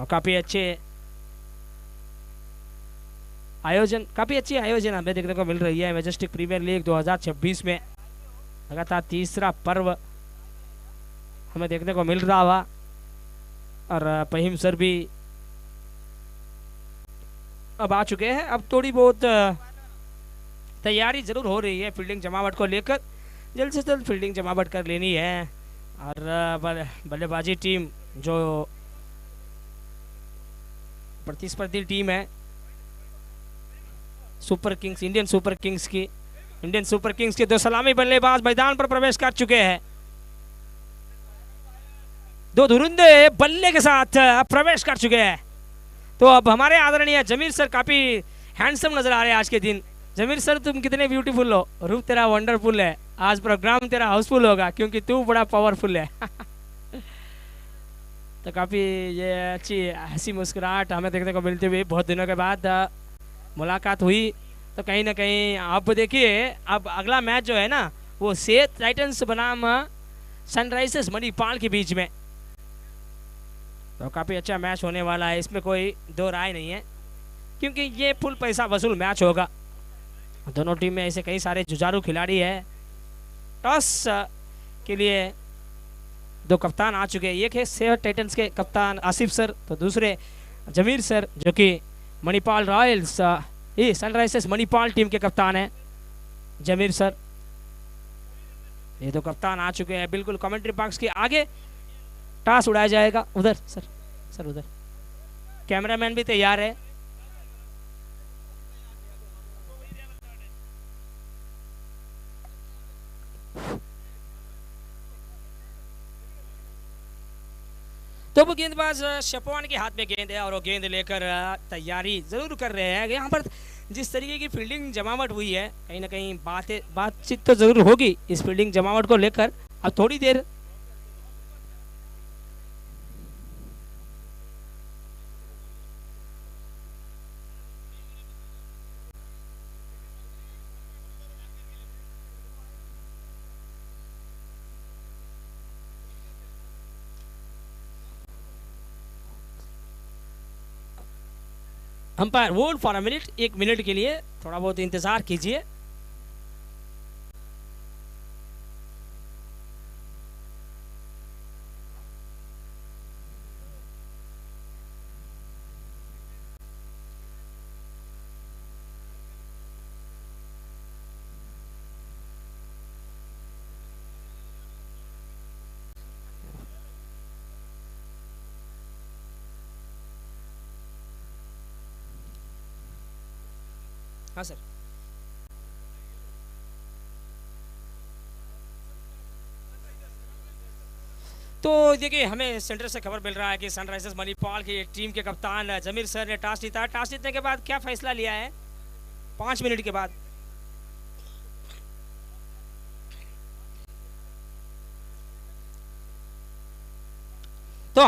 काफ़ी अच्छे आयोजन हमें देखने को मिल रही है। मैजेस्टिक प्रीमियर लीग 2026 में लगातार तीसरा पर्व हमें देखने को मिल रहा हुआ, और फहीम सर भी अब आ चुके हैं। अब थोड़ी बहुत तैयारी ज़रूर हो रही है फील्डिंग जमावट को लेकर, जल्द से जल्द फील्डिंग जमावट कर लेनी है। और बल्लेबाजी टीम जो प्रतिस्पर्धी टीम है इंडियन सुपर किंग्स के 2 सलामी बल्लेबाज मैदान पर प्रवेश कर चुके हैं। 2 धुरंधे बल्ले के साथ प्रवेश कर चुके हैं। तो अब हमारे आदरणीय जमीर सर काफ़ी हैंडसम नजर आ रहे हैं आज के दिन। जमीर सर तुम कितने ब्यूटीफुल हो, रूप तेरा वंडरफुल है, आज प्रोग्राम तेरा हाउसफुल होगा क्योंकि तू बड़ा पावरफुल है। तो काफ़ी ये अच्छी हंसी मुस्कुराहट हमें देखने को मिलती हुई, बहुत दिनों के बाद मुलाकात हुई। तो कहीं ना कहीं आप देखिए अब अगला मैच जो है ना वो सीएट टाइटन्स बनाम सनराइजर्स मणिपाल के बीच में, तो काफ़ी अच्छा मैच होने वाला है, इसमें कोई दो राय नहीं है, क्योंकि ये फुल पैसा वसूल मैच होगा। दोनों टीम में ऐसे कई सारे जुझारू खिलाड़ी हैं। टॉस के लिए 2 कप्तान आ चुके हैं, एक है सीएट टाइटन्स के कप्तान आसिफ सर, तो दूसरे जमीर सर जो कि Manipal Royals Sunrisers Manipal team के कप्तान हैं जमीर सर। ये 2 कप्तान आ चुके हैं बिल्कुल कमेंट्री बॉक्स के आगे। टॉस उड़ाया जाएगा उधर सर उधर कैमरामैन भी तैयार है। तो वो गेंदबाज शपवान के हाथ में गेंद है और वो गेंद लेकर तैयारी जरूर कर रहे हैं। यहाँ पर जिस तरीके की फील्डिंग जमावट हुई है, कहीं ना कहीं बातचीत तो जरूर होगी इस फील्डिंग जमावट को लेकर। अब थोड़ी देर umpire hold for a minute, 1 minute के लिए थोड़ा बहुत इंतजार कीजिए। हाँ सर। तो देखिए हमें सेंटर से खबर मिल रहा है कि सनराइजर्स मणिपाल की टीम के कप्तान जमीर सर ने टॉस जीता। टॉस जीतने के बाद क्या फैसला लिया है 5 मिनट के बाद? तो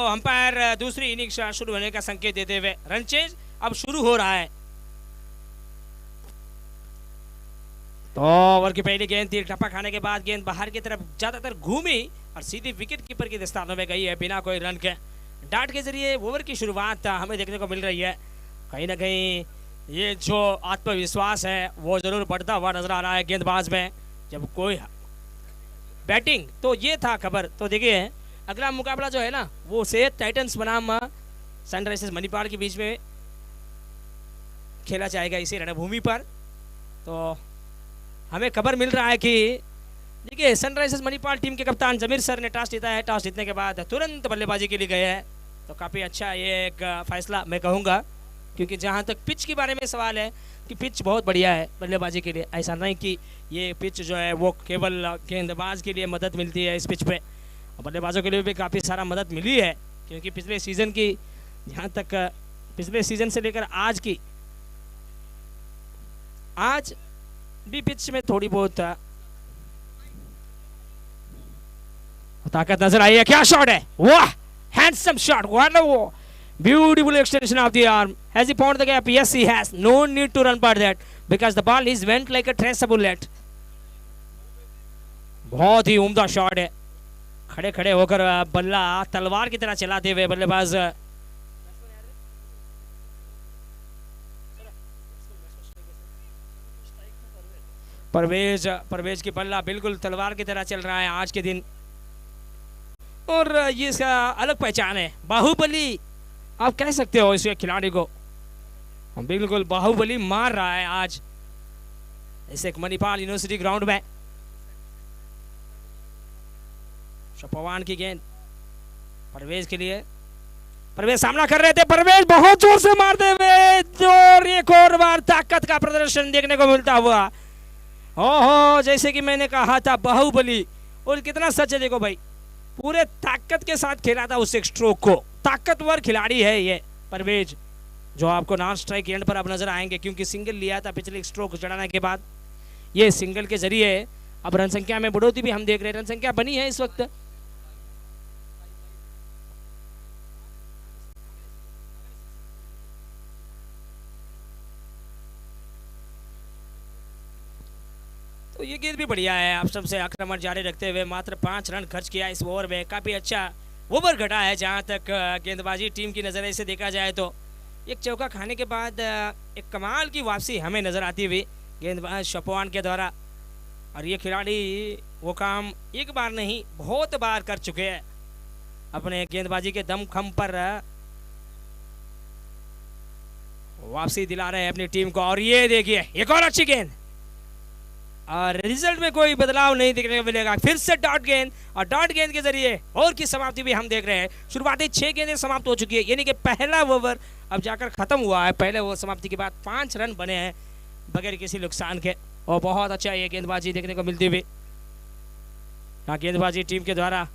अंपायर दूसरी इनिंग्स शुरू होने का संकेत देते हुए रन चेंज अब शुरू हो रहा है। तो ओवर की पहली गेंद थी, टप्पा खाने के बाद गेंद बाहर की तरफ ज्यादातर घूमी और सीधी विकेट कीपर की दस्तानों में गई है बिना कोई रन के। डाट के जरिए ओवर की शुरुआत हमें देखने को मिल रही है। कहीं ना कहीं ये जो आत्मविश्वास है वो जरूर बढ़ता हुआ नजर आ रहा है गेंदबाज में जब कोई बैटिंग। तो ये था खबर। तो देखिए अगला मुकाबला जो है ना वो सेठ टाइटंस बनाम सनराइजर्स मणिपाल के बीच में खेला जाएगा इसी रणभूमि पर। तो हमें खबर मिल रहा है कि देखिए सनराइजर्स मणिपाल टीम के कप्तान जमीर सर ने टॉस जीता है। टॉस जीतने के बाद तुरंत बल्लेबाजी के लिए गए हैं। तो काफ़ी अच्छा ये एक फैसला मैं कहूँगा, क्योंकि जहाँ तक पिच के बारे में सवाल है कि पिच बहुत बढ़िया है बल्लेबाजी के लिए। ऐसा नहीं कि ये पिच जो है वो केवल गेंदबाज के लिए मदद मिलती है, इस पिच पे बल्लेबाजों के लिए भी काफ़ी सारा मदद मिली है। क्योंकि पिछले सीज़न की जहाँ तक पिछले सीज़न से लेकर आज भी पिच में थोड़ी बहुत ताकत नजर आई है। क्या शॉट है, वाह handsome shot, what a beautiful extension of the arm. Has he found the gap? Yes, he has. No need to run for that because the ball is went like a tracer bullet. बहुत ही उम्दा shot है। खड़े खड़े होकर बल्ला तलवार की तरह चलाते हुए बल्लेबाज परवेज की बल्ला बिल्कुल तलवार की तरह चल रहा है आज के दिन। और ये इसका अलग पहचान है, बाहुबली आप कह सकते हो इस खिलाड़ी को। बिल्कुल बाहुबली मार रहा है आज इसे मणिपाल यूनिवर्सिटी ग्राउंड में। पवन की गेंद परवेज के लिए, परवेज सामना कर रहे थे, परवेज बहुत जोर से मारते हुए जोर, एक और बार ताकत का प्रदर्शन देखने को मिलता हुआ। ओहो, जैसे कि मैंने कहा था बाहुबली, और कितना सच है देखो भाई, पूरे ताकत के साथ खेला था उस एक स्ट्रोक को। ताकतवर खिलाड़ी है ये परवेज, जो आपको नॉन स्ट्राइक एंड पर अब नजर आएंगे, क्योंकि सिंगल लिया था पिछले स्ट्रोक चढ़ाने के बाद। ये सिंगल के जरिए अब रन संख्या में बढ़ोतरी भी हम देख रहे हैं। रन संख्या बनी है इस वक्त तो ये गेंद भी बढ़िया है। आप सबसे आक्रमण जारी रखते हुए मात्र 5 रन खर्च किया इस ओवर में। काफ़ी अच्छा ओवर घटा है जहां तक गेंदबाजी टीम की नज़रिए से देखा जाए तो। एक चौका खाने के बाद एक कमाल की वापसी हमें नज़र आती हुई गेंदबाज शपवान के द्वारा। और ये खिलाड़ी वो काम एक बार नहीं बहुत बार कर चुके हैं अपने गेंदबाजी के दमखम पर वापसी दिला रहे हैं अपनी टीम को। और ये देखिए एक और अच्छी गेंद, और रिजल्ट में कोई बदलाव नहीं देखने को मिलेगा। फिर से डॉट गेंद, और डॉट गेंद के जरिए ओवर की समाप्ति भी हम देख रहे हैं। शुरुआती 6 गेंदें समाप्त हो चुकी है, यानी कि पहला ओवर अब जाकर खत्म हुआ है। पहले ओवर समाप्ति के बाद 5 रन बने हैं बगैर किसी नुकसान के, और बहुत अच्छा ये गेंदबाजी देखने को मिलती हुई। गेंदबाजी टीम के द्वारा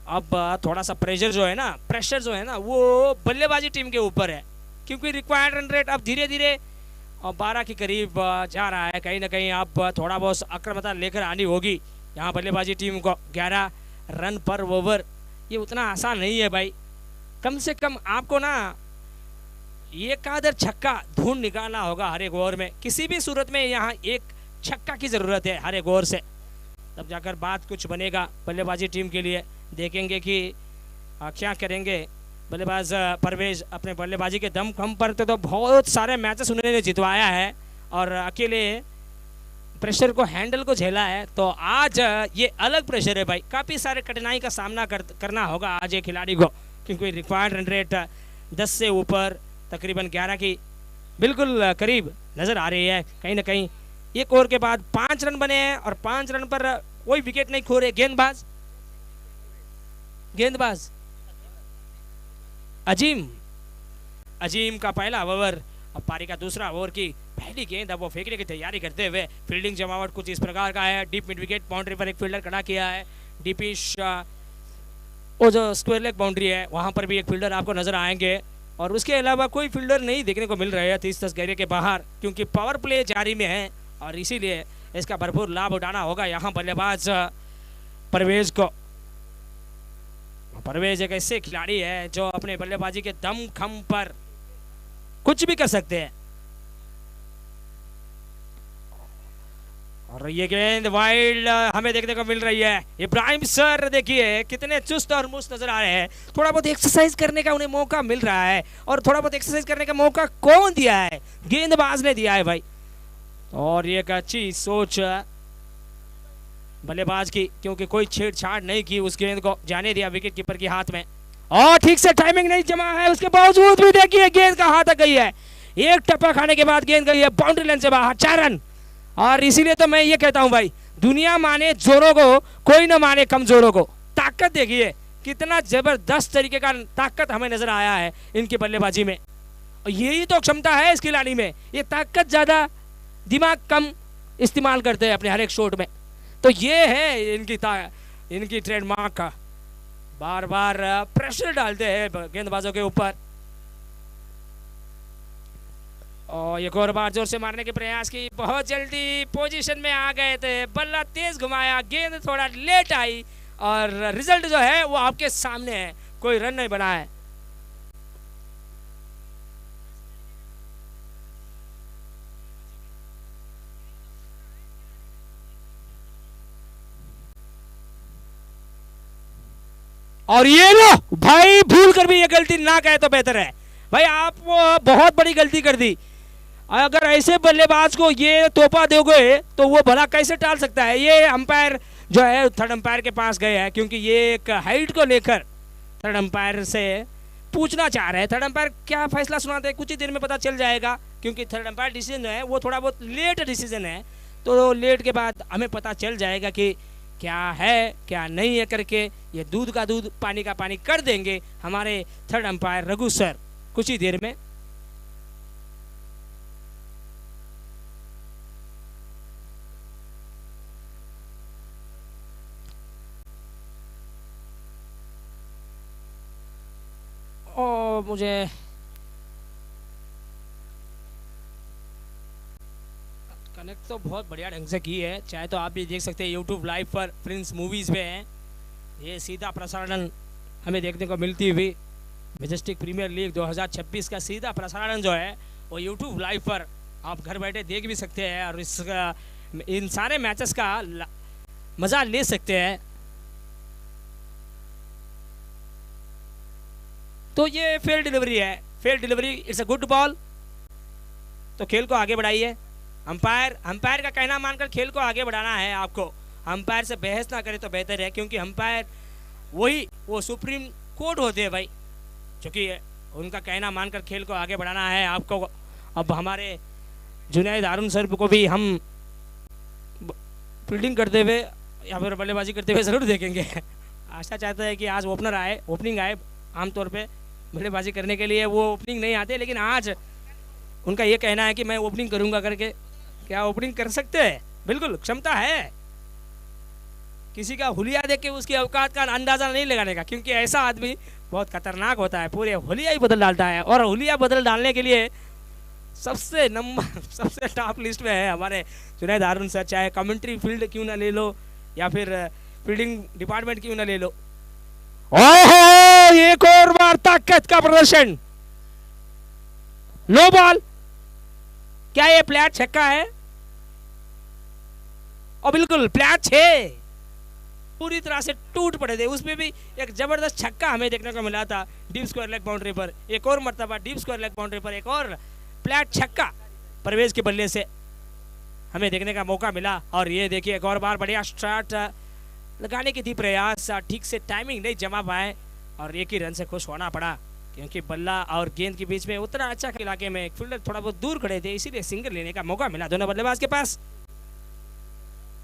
अब थोड़ा सा प्रेशर जो है ना वो बल्लेबाजी टीम के ऊपर है, क्योंकि रिक्वायर्ड रन रेट अब धीरे धीरे और 12 के करीब जा रहा है। कहीं ना कहीं अब थोड़ा बहुत आक्रामकता लेकर आनी होगी यहाँ बल्लेबाजी टीम को। 11 रन पर ओवर ये उतना आसान नहीं है भाई। कम से कम आपको ना एक आधर छक्का ढूंढ निकालना होगा हर एक ओवर में। किसी भी सूरत में यहाँ एक छक्का की ज़रूरत है हर एक ओवर से, तब जाकर बात कुछ बनेगा बल्लेबाजी टीम के लिए। देखेंगे कि क्या करेंगे बल्लेबाज परवेज अपने बल्लेबाजी के दमखम पर। तो बहुत सारे मैचेस उन्होंने जितवाया है और अकेले प्रेशर को हैंडल को झेला है। तो आज ये अलग प्रेशर है भाई, काफ़ी सारे कठिनाई का सामना करना होगा आज ये खिलाड़ी को, क्योंकि रिक्वायर्ड रन रेट 10 से ऊपर तकरीबन 11 की बिल्कुल करीब नज़र आ रही है। कहीं ना कहीं एक ओवर के बाद 5 रन बने हैं और 5 रन पर कोई विकेट नहीं खो रहे गेंदबाज अजीम का पहला ओवर, अब पारी का दूसरा ओवर की पहली गेंद अब वो फेंकने की तैयारी करते हुए। फील्डिंग जमावट कुछ इस प्रकार का है। डीप मिड विकेट बाउंड्री पर एक फील्डर खड़ा किया है, डीपी वो जो स्क्वायर लेग बाउंड्री है वहाँ पर भी एक फील्डर आपको नजर आएंगे, और उसके अलावा कोई फील्डर नहीं देखने को मिल रहे हैं 30-10 घेरे के बाहर, क्योंकि पावर प्ले जारी में है और इसीलिए इसका भरपूर लाभ उठाना होगा यहाँ बल्लेबाज परवेज को। परवेज एक ऐसे खिलाड़ी है जो अपने बल्लेबाजी के दम खम पर कुछ भी कर सकते हैं। और ये गेंद वाइल्ड हमें देखने को मिल रही है। इब्राहिम सर देखिए कितने चुस्त और मुस्त नजर आ रहे हैं। थोड़ा बहुत एक्सरसाइज करने का उन्हें मौका मिल रहा है, और थोड़ा बहुत एक्सरसाइज करने का मौका कौन दिया है? गेंदबाज ने दिया है भाई। और ये एक अच्छी सोच बल्लेबाज की, क्योंकि कोई छेड़छाड़ नहीं की, उस गेंद को जाने दिया विकेट कीपर के हाथ में, और ठीक से टाइमिंग नहीं जमा है। उसके बावजूद भी देखिए गेंद का हाथ तक गई है। एक टप्पा खाने के बाद गेंद गई है बाउंड्री लाइन से बाहर, 4 रन। और इसीलिए तो मैं ये कहता हूं भाई, दुनिया माने जोरों को, कोई ना माने कमजोरों को। ताकत देखिए कितना जबरदस्त तरीके का ताकत हमें नजर आया है इनकी बल्लेबाजी में। और यही तो क्षमता है इस खिलाड़ी में, ये ताकत ज्यादा दिमाग कम इस्तेमाल करते हैं अपने हर एक शॉट में। तो ये है इनकी ट्रेडमार्क का, बार बार प्रेशर डालते हैं गेंदबाजों के ऊपर। और एक और बार जोर से मारने के प्रयास की, बहुत जल्दी पोजीशन में आ गए थे, बल्ला तेज घुमाया, गेंद थोड़ा लेट आई, और रिजल्ट जो है वो आपके सामने है, कोई रन नहीं बना है। और ये लो भाई, भूल कर भी ये गलती ना कहे तो बेहतर है भाई, आप बहुत बड़ी गलती कर दी। अगर ऐसे बल्लेबाज को ये तोहफा दोगे तो वो भला कैसे टाल सकता है? ये अंपायर जो है थर्ड अंपायर के पास गए हैं, क्योंकि ये एक हाइट को लेकर थर्ड अंपायर से पूछना चाह रहे हैं। थर्ड अंपायर क्या फैसला सुनाते हैं कुछ ही देर में पता चल जाएगा, क्योंकि थर्ड अंपायर डिसीजन है वो थोड़ा बहुत लेट डिसीजन है, तो लेट के बाद हमें पता चल जाएगा कि क्या है क्या नहीं है करके। ये दूध का दूध पानी का पानी कर देंगे हमारे थर्ड अंपायर रघु सर कुछ ही देर में। और मुझे कनेक्ट तो बहुत बढ़िया ढंग से की है, चाहे तो आप भी देख सकते हैं यूट्यूब लाइव पर प्रिंस मूवीज़ में है ये सीधा प्रसारण हमें देखने को मिलती हुई। मैजेस्टिक प्रीमियर लीग 2026 का सीधा प्रसारण जो है वो यूट्यूब लाइव पर आप घर बैठे देख भी सकते हैं, और इन सारे मैचेस का मज़ा ले सकते हैं। तो ये फेल डिलीवरी है, fail delivery, it's a good ball. तो खेल को आगे बढ़ाइए। अंपायर का कहना मानकर खेल को आगे बढ़ाना है आपको। अंपायर से बहस ना करे तो बेहतर है, क्योंकि अंपायर वो सुप्रीम कोर्ट होते हैं भाई, क्योंकि उनका कहना मानकर खेल को आगे बढ़ाना है आपको। अब हमारे जुनैद हारून सर को भी हम फील्डिंग करते हुए या फिर बल्लेबाजी करते हुए ज़रूर देखेंगे। आशा चाहता है कि आज ओपनिंग आए। आमतौर पे बल्लेबाजी करने के लिए वो ओपनिंग नहीं आते, लेकिन आज उनका ये कहना है कि मैं ओपनिंग करूंगा करके। क्या ओपनिंग कर सकते हैं? बिल्कुल क्षमता है। किसी का हुलिया देख के उसकी औकात का अंदाजा नहीं लगाने का, क्योंकि ऐसा आदमी बहुत खतरनाक होता है, पूरे हुलिया ही बदल डालता है। और हुलिया बदल डालने के लिए सबसे टॉप लिस्ट में है हमारे जुनैद हारून सर। चाहे कमेंट्री फील्ड क्यों ना ले लो या फिर फील्डिंग डिपार्टमेंट क्यों ना ले लो। ओहो, एक और बार ताकत का प्रदर्शन। लो बॉल, क्या ये फ्लैट छक्का है? और बिल्कुल फ्लैट 6 पूरी तरह से टूट पड़े थे। उसमें भी एक जबरदस्त छक्का हमें देखने को मिला था डीप स्क्वायर लेग बाउंड्री पर। एक और मर्तबा डीप स्क्वायर लेग बाउंड्री पर एक और फ्लैट छक्का परवेज के बल्ले से हमें देखने का मौका मिला। और ये देखिए एक और बार बढ़िया स्टार्ट लगाने की थी प्रयास, ठीक से टाइमिंग नहीं जमा पाए और एक ही रन से खुश होना पड़ा, क्योंकि बल्ला और गेंद के बीच में उतना अच्छा इलाके में एक फील्डर थोड़ा बहुत दूर खड़े थे, इसीलिए सिंगल लेने का मौका मिला दोनों बल्लेबाज के पास।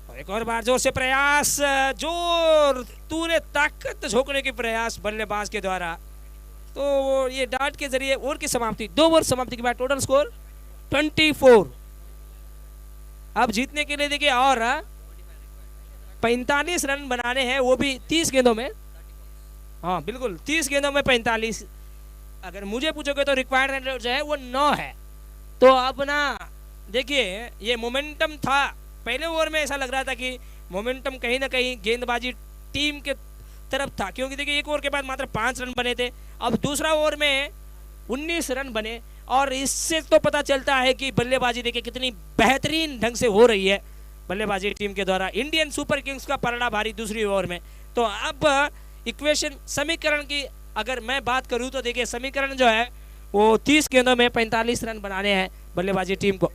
और एक और बार जोर से प्रयास, जोर तूने ताकत झोंकने की प्रयास बल्लेबाज के द्वारा। तो ये डाट के जरिए ओवर की समाप्ति, 2 ओवर समाप्ति के बाद टोटल स्कोर 24। अब जीतने के लिए देखिए और 45 रन बनाने हैं, वो भी 30 गेंदों में। हाँ बिल्कुल, 30 गेंदों में 45। अगर मुझे पूछोगे तो रिक्वायर्ड रन जो है वो 9 है। तो अब ना देखिए, ये मोमेंटम था पहले ओवर में, ऐसा लग रहा था कि मोमेंटम कहीं ना कहीं गेंदबाजी टीम के तरफ था, क्योंकि देखिए एक ओवर के बाद मात्र 5 रन बने थे। अब दूसरा ओवर में 19 रन बने, और इससे तो पता चलता है कि बल्लेबाजी देखिए कितनी बेहतरीन ढंग से हो रही है बल्लेबाजी टीम के द्वारा। इंडियन सुपर किंग्स का पलड़ा भारी दूसरी ओवर में। तो अब इक्वेशन समीकरण की अगर मैं बात करूं तो देखिए समीकरण जो है वो 30 गेंदों में 45 रन बनाने हैं बल्लेबाजी टीम को।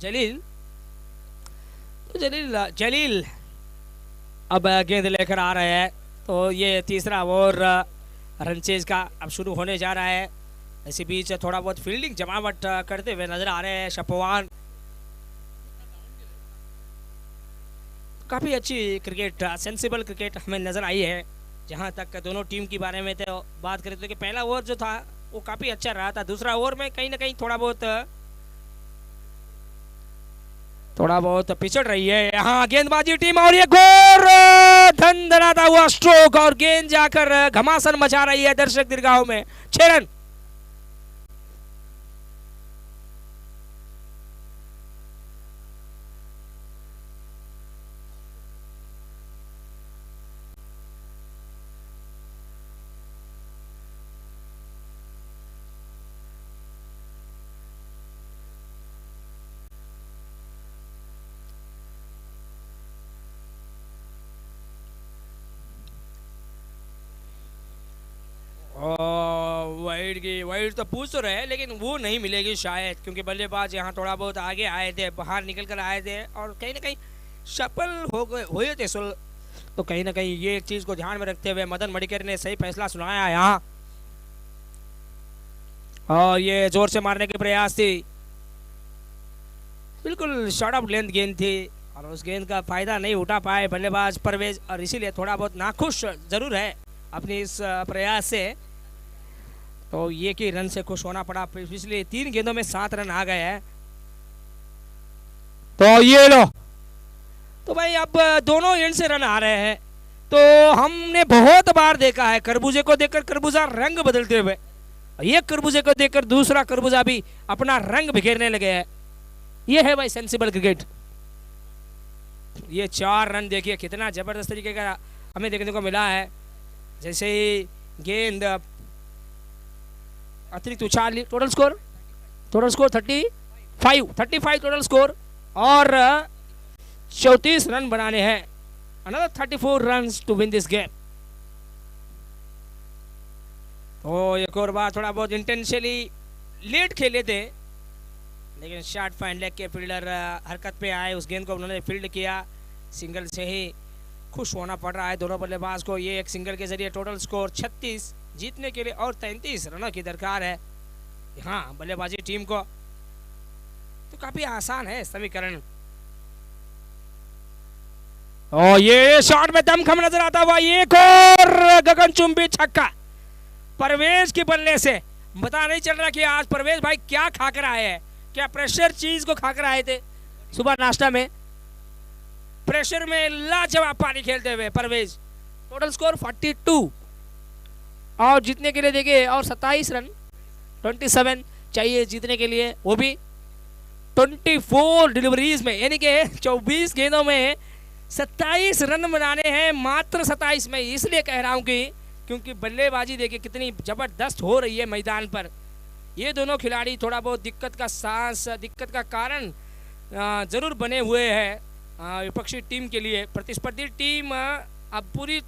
जलील, तो जलील अब गेंद लेकर आ रहे हैं। तो ये तीसरा ओवर रनचेज का अब शुरू होने जा रहा है। इसी बीच थोड़ा बहुत फील्डिंग जमावट करते हुए नजर आ रहे हैं शपवान। काफ़ी अच्छी क्रिकेट, सेंसिबल क्रिकेट हमें नज़र आई है। जहां तक दोनों टीम के बारे में तो बात करें तो कि पहला ओवर जो था वो काफ़ी अच्छा रहा था। दूसरा ओवर में कहीं ना कहीं थोड़ा बहुत पिछड़ रही है यहाँ गेंदबाजी टीम। और ये गोर धनधनाता हुआ स्ट्रोक, और गेंद जाकर घमासान मचा रही है दर्शक दीर्घाओं में। 6 रन। वाइड तो पूछ तो रहे, लेकिन वो नहीं मिलेगी शायद, क्योंकि बल्लेबाज यहाँ थोड़ा बहुत आगे आए थे, बाहर निकल कर आए थे, और कहीं ना कहीं सफल हो गए हुए थे। तो कहीं ना कहीं ये एक चीज को ध्यान में रखते हुए मदन मडिकेर ने सही फैसला सुनाया यहाँ। और ये जोर से मारने के प्रयास थी, बिल्कुल शॉर्ट ऑफ लेंथ गेंद थी, और उस गेंद का फायदा नहीं उठा पाए बल्लेबाज परवेज, और इसीलिए थोड़ा बहुत नाखुश जरूर है अपनी इस प्रयास से। तो ये कि रन से खुश होना पड़ा। पिछले 3 गेंदों में 7 रन आ गए हैं। तो ये लो, तो भाई अब दोनों एंड से रन आ रहे हैं। तो हमने बहुत बार देखा है खरबूजे को देखकर खरबूजा रंग बदलते हुए, एक खरबूजे को देखकर दूसरा खरबूजा भी अपना रंग बिखेरने लगे हैं। ये है भाई सेंसिबल क्रिकेट। ये 4 रन देखिए कितना जबरदस्त तरीके का हमें देखने को मिला है। जैसे ही गेंद अतिरिक्त उछाल ली, टोटल स्कोर 35 टोटल स्कोर, और 34 रन बनाने हैं। Another 34 runs to win this game. तो एक और बार थोड़ा बहुत इंटेंशनली लेट खेले थे, लेकिन शॉर्ट फाइन लेग के फील्डर हरकत पे आए, उस गेंद को उन्होंने फील्ड किया। सिंगल से ही खुश होना पड़ रहा है दोनों बल्लेबाज को। ये एक सिंगल के जरिए टोटल स्कोर 36 जीतने के लिए और 33 रनों की दरकार है हाँ बल्लेबाजी टीम को। तो काफी आसान है समीकरण। और ये शॉट में दमखम नजर आता हुआ एक और गगनचुंबी छक्का परवेज के बल्ले से। पता नहीं चल रहा कि आज परवेज भाई क्या खाकर आए हैं, क्या प्रेशर चीज को खाकर आए थे सुबह नाश्ता में। प्रेशर में लाजवाब पानी खेलते हुए परवेज। टोटल स्कोर 42 और जीतने के लिए देखिए और 27 रन 27 चाहिए जीतने के लिए, वो भी 24 डिलीवरीज में, यानी कि 24 गेंदों में 27 रन बनाने हैं मात्र 27 में। इसलिए कह रहा हूं कि क्योंकि बल्लेबाजी देखिए कितनी जबरदस्त हो रही है मैदान पर। ये दोनों खिलाड़ी थोड़ा बहुत दिक्कत का कारण जरूर बने हुए हैं विपक्षी टीम के लिए। प्रतिस्पर्धी टीम अब पूरी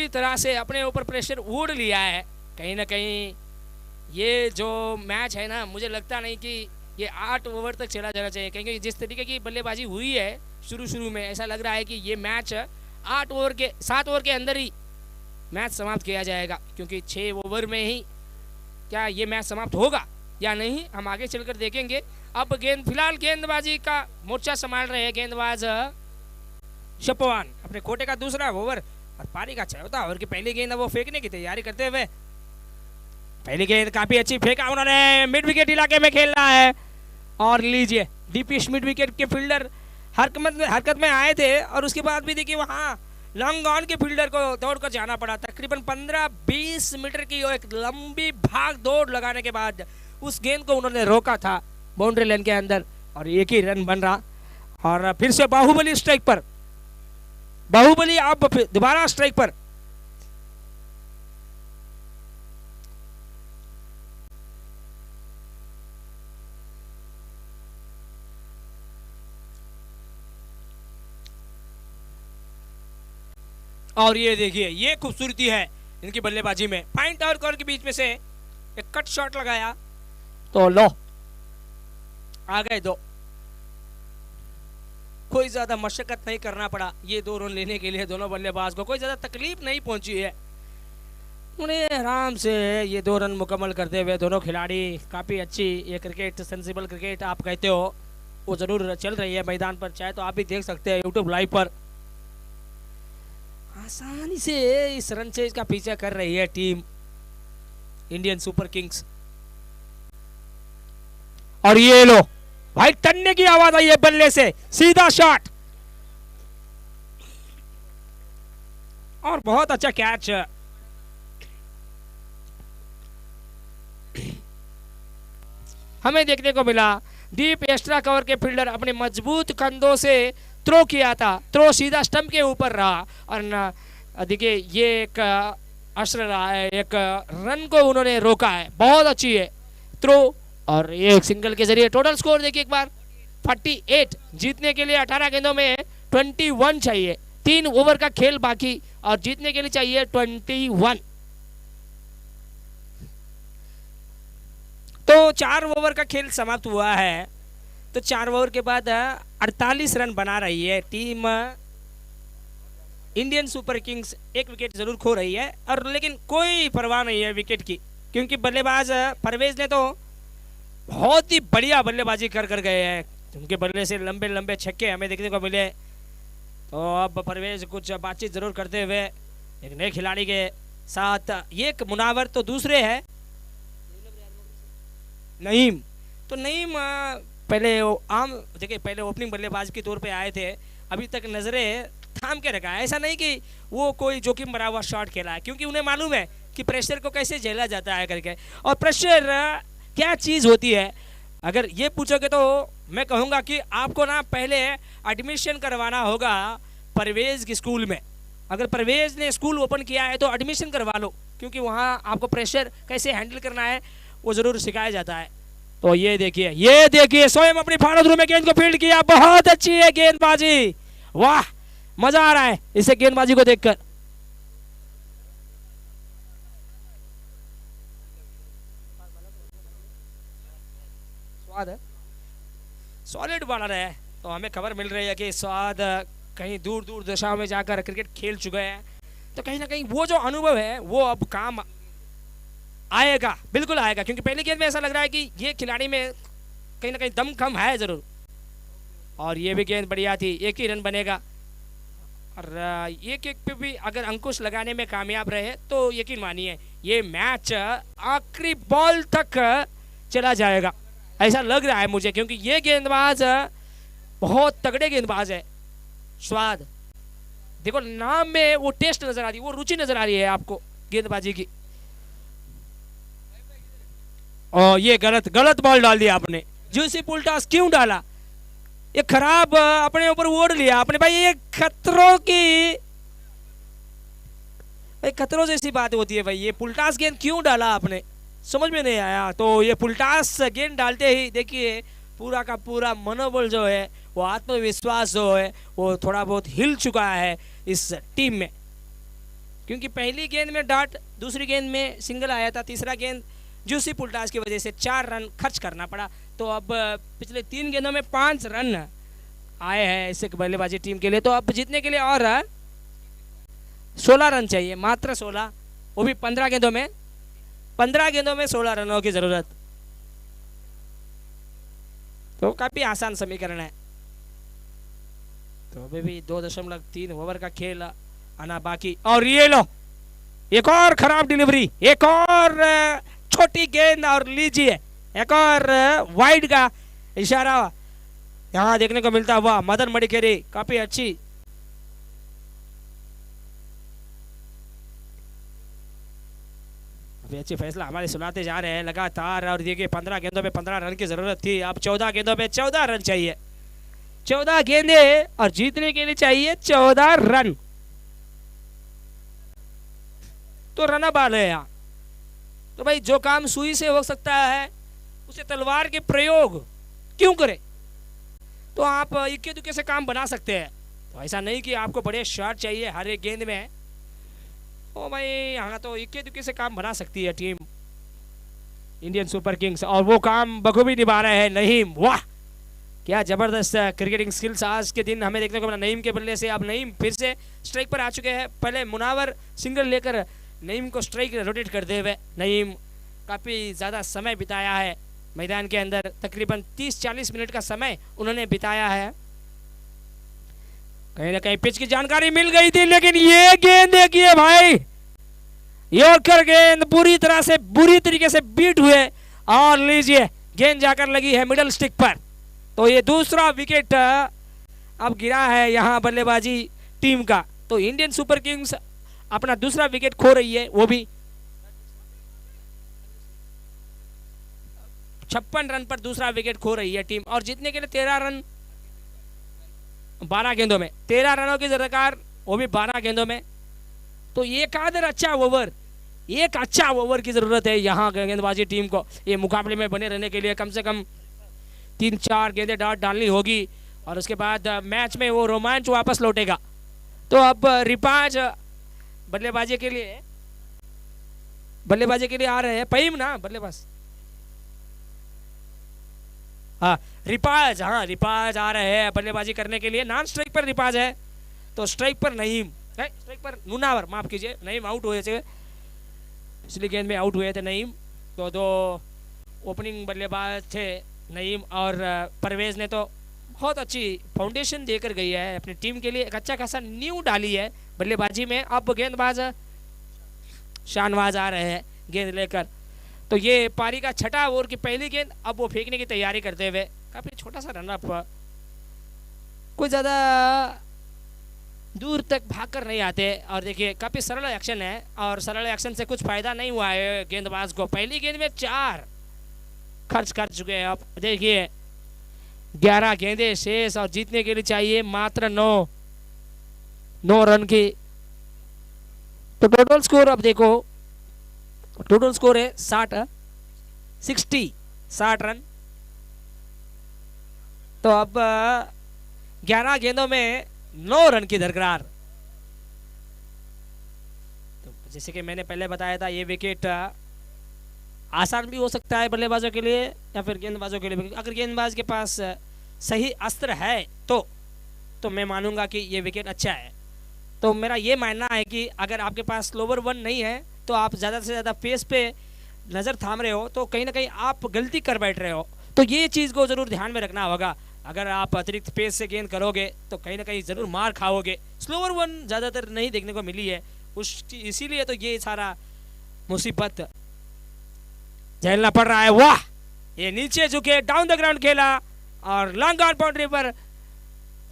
तरह से अपने ऊपर प्रेशर ओढ़ लिया है। कहीं ना कहीं ये जो मैच है ना, मुझे लगता नहीं कि ये 8 ओवर तक चला जाना चाहिए, क्योंकि जिस तरीके की बल्लेबाजी हुई है शुरू में, ऐसा लग रहा है कि ये मैच 7 ओवर के अंदर ही मैच समाप्त किया जाएगा, क्योंकि 6 ओवर में ही क्या ये मैच समाप्त होगा या नहीं, हम आगे चलकर देखेंगे। अब गेंद फिलहाल गेंदबाजी का मोर्चा संभाल रहे हैं गेंदबाज शपवान, अपने कोटे का दूसरा ओवर और पारी का चौथा ओवर की पहली गेंद वो फेंकने की तैयारी करते हुए। पहली गेंद काफी अच्छी फेंका उन्होंने, मिड विकेट इलाके में खेलना है और लीजिए डीपीएस मिड विकेट के फील्डर हरकत में आए थे और उसके बाद भी देखिए वहाँ लॉन्ग ऑन के फील्डर को दौड़कर जाना पड़ा। तकरीबन 15-20 मीटर की एक लंबी भाग दौड़ लगाने के बाद उस गेंद को उन्होंने रोका था बाउंड्री लाइन के अंदर और एक ही रन बन रहा। और फिर से बाहुबली स्ट्राइक पर, बाहुबली अब दोबारा स्ट्राइक पर। और ये देखिए ये खूबसूरती है इनकी बल्लेबाजी में, फाइन और कॉर्नर के बीच में से एक कट शॉट लगाया तो लो आ गए दो। कोई ज्यादा मशक्कत नहीं करना पड़ा ये 2 रन लेने के लिए, दोनों बल्लेबाज को कोई ज्यादा तकलीफ नहीं पहुंची है, उन्हें आराम से ये 2 रन मुकम्मल करते हुए दोनों खिलाड़ी। काफी अच्छी ये क्रिकेट, सेंसिबल क्रिकेट आप कहते हो, वो जरूर चल रही है मैदान पर, चाहे तो आप भी देख सकते हैं यूट्यूब लाइव पर। आसानी से इस रन चेज का पीछा कर रही है टीम इंडियन सुपर किंग्स। और ये लो भाई तन्ने की आवाज आई है बल्ले से, सीधा शॉट और बहुत अच्छा कैच। हमें देखने को मिला डीप एक्स्ट्रा कवर के फील्डर अपने मजबूत कंधों से थ्रो किया था, थ्रो सीधा स्टंप के ऊपर रहा और देखिए ये एक असर रहा है, एक रन को उन्होंने रोका है, बहुत अच्छी है थ्रो। और ये एक सिंगल के जरिए टोटल स्कोर देखिए एक बार 48, जीतने के लिए 18 गेंदों में 21 चाहिए, 3 ओवर का खेल बाकी और जीतने के लिए चाहिए 21। तो 4 ओवर का खेल समाप्त हुआ है, तो 4 ओवर के बाद 48 रन बना रही है टीम इंडियन सुपर किंग्स। एक विकेट जरूर खो रही है और लेकिन कोई परवाह नहीं है विकेट की, क्योंकि बल्लेबाज परवेज ने तो बहुत ही बढ़िया बल्लेबाजी कर गए हैं, उनके बल्ले से लंबे लंबे छक्के हमें देखने को मिले। तो अब परवेज कुछ बातचीत जरूर करते हुए एक नए खिलाड़ी के साथ, ये एक मुनावर तो दूसरे है नईम। तो नईम पहले आम देखिए पहले ओपनिंग बल्लेबाज के तौर पे आए थे, अभी तक नजरें थाम के रखा है, ऐसा नहीं कि वो कोई जोखिम भरा हुआ शॉट खेला है, क्योंकि उन्हें मालूम है कि प्रेशर को कैसे झेला जाता है करके, और प्रेशर क्या चीज़ होती है। अगर ये पूछोगे तो मैं कहूँगा कि आपको ना पहले एडमिशन करवाना होगा परवेज के स्कूल में। अगर परवेज ने स्कूल ओपन किया है तो एडमिशन करवा लो, क्योंकि वहाँ आपको प्रेशर कैसे हैंडल करना है वो ज़रूर सिखाया जाता है। तो ये देखिए स्वयं अपनी फॉलो थ्रू में गेंद को फील्ड किया, बहुत अच्छी है गेंदबाजी, वाह मजा आ रहा है इसे गेंदबाजी को देखकर। स्वाद है, सॉलिड बॉलर है, तो हमें खबर मिल रही है कि स्वाद कहीं दूर दूर दिशाओं में जाकर क्रिकेट खेल चुके हैं, तो कहीं ना कहीं वो जो अनुभव है वो अब काम आएगा, बिल्कुल आएगा, क्योंकि पहली गेंद में ऐसा लग रहा है कि ये खिलाड़ी में कहीं ना कहीं दम कम है जरूर। और ये भी गेंद बढ़िया थी, एक ही रन बनेगा, और एक पे भी अगर अंकुश लगाने में कामयाब रहे तो यकीन मानिए ये मैच आखिरी बॉल तक चला जाएगा, ऐसा लग रहा है मुझे, क्योंकि ये गेंदबाज बहुत तगड़े गेंदबाज है। स्वाद देखो नाम में वो टेस्ट नजर आ रही है, वो रुचि नजर आ रही है आपको गेंदबाजी की। और ये गलत बॉल डाल दिया आपने, जूसी पुलटास क्यों डाला, ये खराब अपने ऊपर ओढ़ लिया आपने भाई, ये खतरों की भाई खतरों जैसी बात होती है भाई, ये पुलटास गेंद क्यों डाला आपने, समझ में नहीं आया। तो ये पुलटास गेंद डालते ही देखिए पूरा का पूरा मनोबल जो है, वो आत्मविश्वास जो है वो थोड़ा बहुत हिल चुका है इस टीम में, क्योंकि पहली गेंद में डॉट, दूसरी गेंद में सिंगल आया था, तीसरा गेंद जूसी पुलटास की वजह से 4 रन खर्च करना पड़ा। तो अब पिछले 3 गेंदों में 5 रन आए हैं इस बल्लेबाजी टीम के लिए, तो अब जीतने के लिए और 16 रन चाहिए, मात्र 16, वो भी 15 गेंदों में 16 रनों की जरूरत। तो काफी आसान समीकरण है। तो अभी भी 2.3 ओवर का खेल आना बाकी। और ये लो एक और खराब डिलीवरी, एक और छोटी गेंद और लीजिए एक और वाइड का इशारा यहाँ देखने को मिलता हुआ। मदन मडिकेरी काफी अच्छी अच्छी फैसला हमारे सुनाते जा रहे हैं लगातार। और देखिए 15 गेंदों पे 15 रन की जरूरत थी, अब 14 गेंदों पे 14 रन चाहिए। 14 गेंदे और जीतने के लिए चाहिए 14 रन। तो रन बाल है यहाँ। तो भाई जो काम सुई से हो सकता है उसे तलवार के प्रयोग क्यों करे। तो आप इक्के दुक्के से काम बना सकते हैं। तो ऐसा नहीं कि आपको बड़े शॉट चाहिए हर एक गेंद में। ओ भाई यहाँ तो इक्के दुक्के से काम बना सकती है टीम इंडियन सुपर किंग्स, और वो काम बखूबी निभा रहे हैं नईम। वाह क्या जबरदस्त क्रिकेटिंग स्किल्स आज के दिन हमें देखने को मिला नईम के बल्ले से। अब नईम फिर से स्ट्राइक पर आ चुके हैं। पहले मुनावर सिंगल लेकर नईम को स्ट्राइक रोटेट करते हुए नईम काफ़ी ज़्यादा समय बिताया है मैदान के अंदर। तकरीबन 30-40 मिनट का समय उन्होंने बिताया है। कहीं ना कहीं पिच की जानकारी मिल गई थी, लेकिन ये गेंद देखिए भाई, यॉर्कर गेंद बुरी तरीके से बीट हुए और लीजिए गेंद जाकर लगी है मिडल स्टिक पर। तो ये दूसरा विकेट अब गिरा है यहाँ बल्लेबाजी टीम का। तो इंडियन सुपर किंग्स अपना दूसरा विकेट खो रही है, वो भी 56 रन पर दूसरा विकेट खो रही है टीम। और जीतने के लिए 13 रन 12 गेंदों में 13 रनों की दरकार, वो भी 12 गेंदों में। तो एक अच्छा ओवर की जरूरत है यहाँ गेंदबाजी टीम को। ये मुकाबले में बने रहने के लिए कम से कम 3-4 गेंदें डालनी होगी और उसके बाद मैच में वो रोमांच वापस लौटेगा। तो अब रिपाज बल्लेबाजी के लिए आ रहे हैं। पईम ना बल्लेबाज, रिपाज आ रहे हैं बल्लेबाजी करने के लिए। नॉन स्ट्राइक पर रिपाज है, तो स्ट्राइक पर नईम, स्ट्राइक पर नुनावर, माफ कीजिए, नईम आउट हुए थे, पिछली गेंद में आउट हुए थे नईम। तो 2 ओपनिंग बल्लेबाज थे नईम और परवेज ने तो बहुत अच्छी फाउंडेशन देकर गई है अपनी टीम के लिए। एक अच्छा खासा न्यू डाली है बल्लेबाजी में। अब गेंदबाज शाहनवाज आ रहे हैं गेंद लेकर। तो ये पारी का छठा ओवर की पहली गेंद, अब वो फेंकने की तैयारी करते हुए। काफी छोटा सा रन अप, कोई ज़्यादा दूर तक भागकर नहीं आते। और देखिए काफ़ी सरल एक्शन है और सरल एक्शन से कुछ फ़ायदा नहीं हुआ है गेंदबाज को। पहली गेंद में 4 खर्च कर चुके हैं। अब देखिए 11 गेंदें शेष और जीतने के लिए चाहिए मात्र 9 रन की। तो टोटल स्कोर अब देखो, टोटल स्कोर है 60 रन। तो अब 11 गेंदों में 9 रन की दरकार। तो जैसे कि मैंने पहले बताया था, ये विकेट आसान भी हो सकता है बल्लेबाजों के लिए या फिर गेंदबाजों के लिए। अगर गेंदबाज के पास सही अस्त्र है तो मैं मानूंगा कि ये विकेट अच्छा है। तो मेरा ये मानना है कि अगर आपके पास स्लोवर 1 नहीं है तो आप ज़्यादा से ज़्यादा पेस पे नज़र थाम रहे हो, तो कहीं ना कहीं आप गलती कर बैठ रहे हो। तो ये चीज़ को ज़रूर ध्यान में रखना होगा। अगर आप अतिरिक्त पेस से गेंद करोगे तो कहीं ना कहीं ज़रूर मार खाओगे। स्लोवर 1 ज़्यादातर नहीं देखने को मिली है इसीलिए तो ये सारा मुसीबत झेलना पड़ रहा है। वाह, ये नीचे झुके, डाउन द ग्राउंड खेला और लॉन्ग ऑन बाउंड्री पर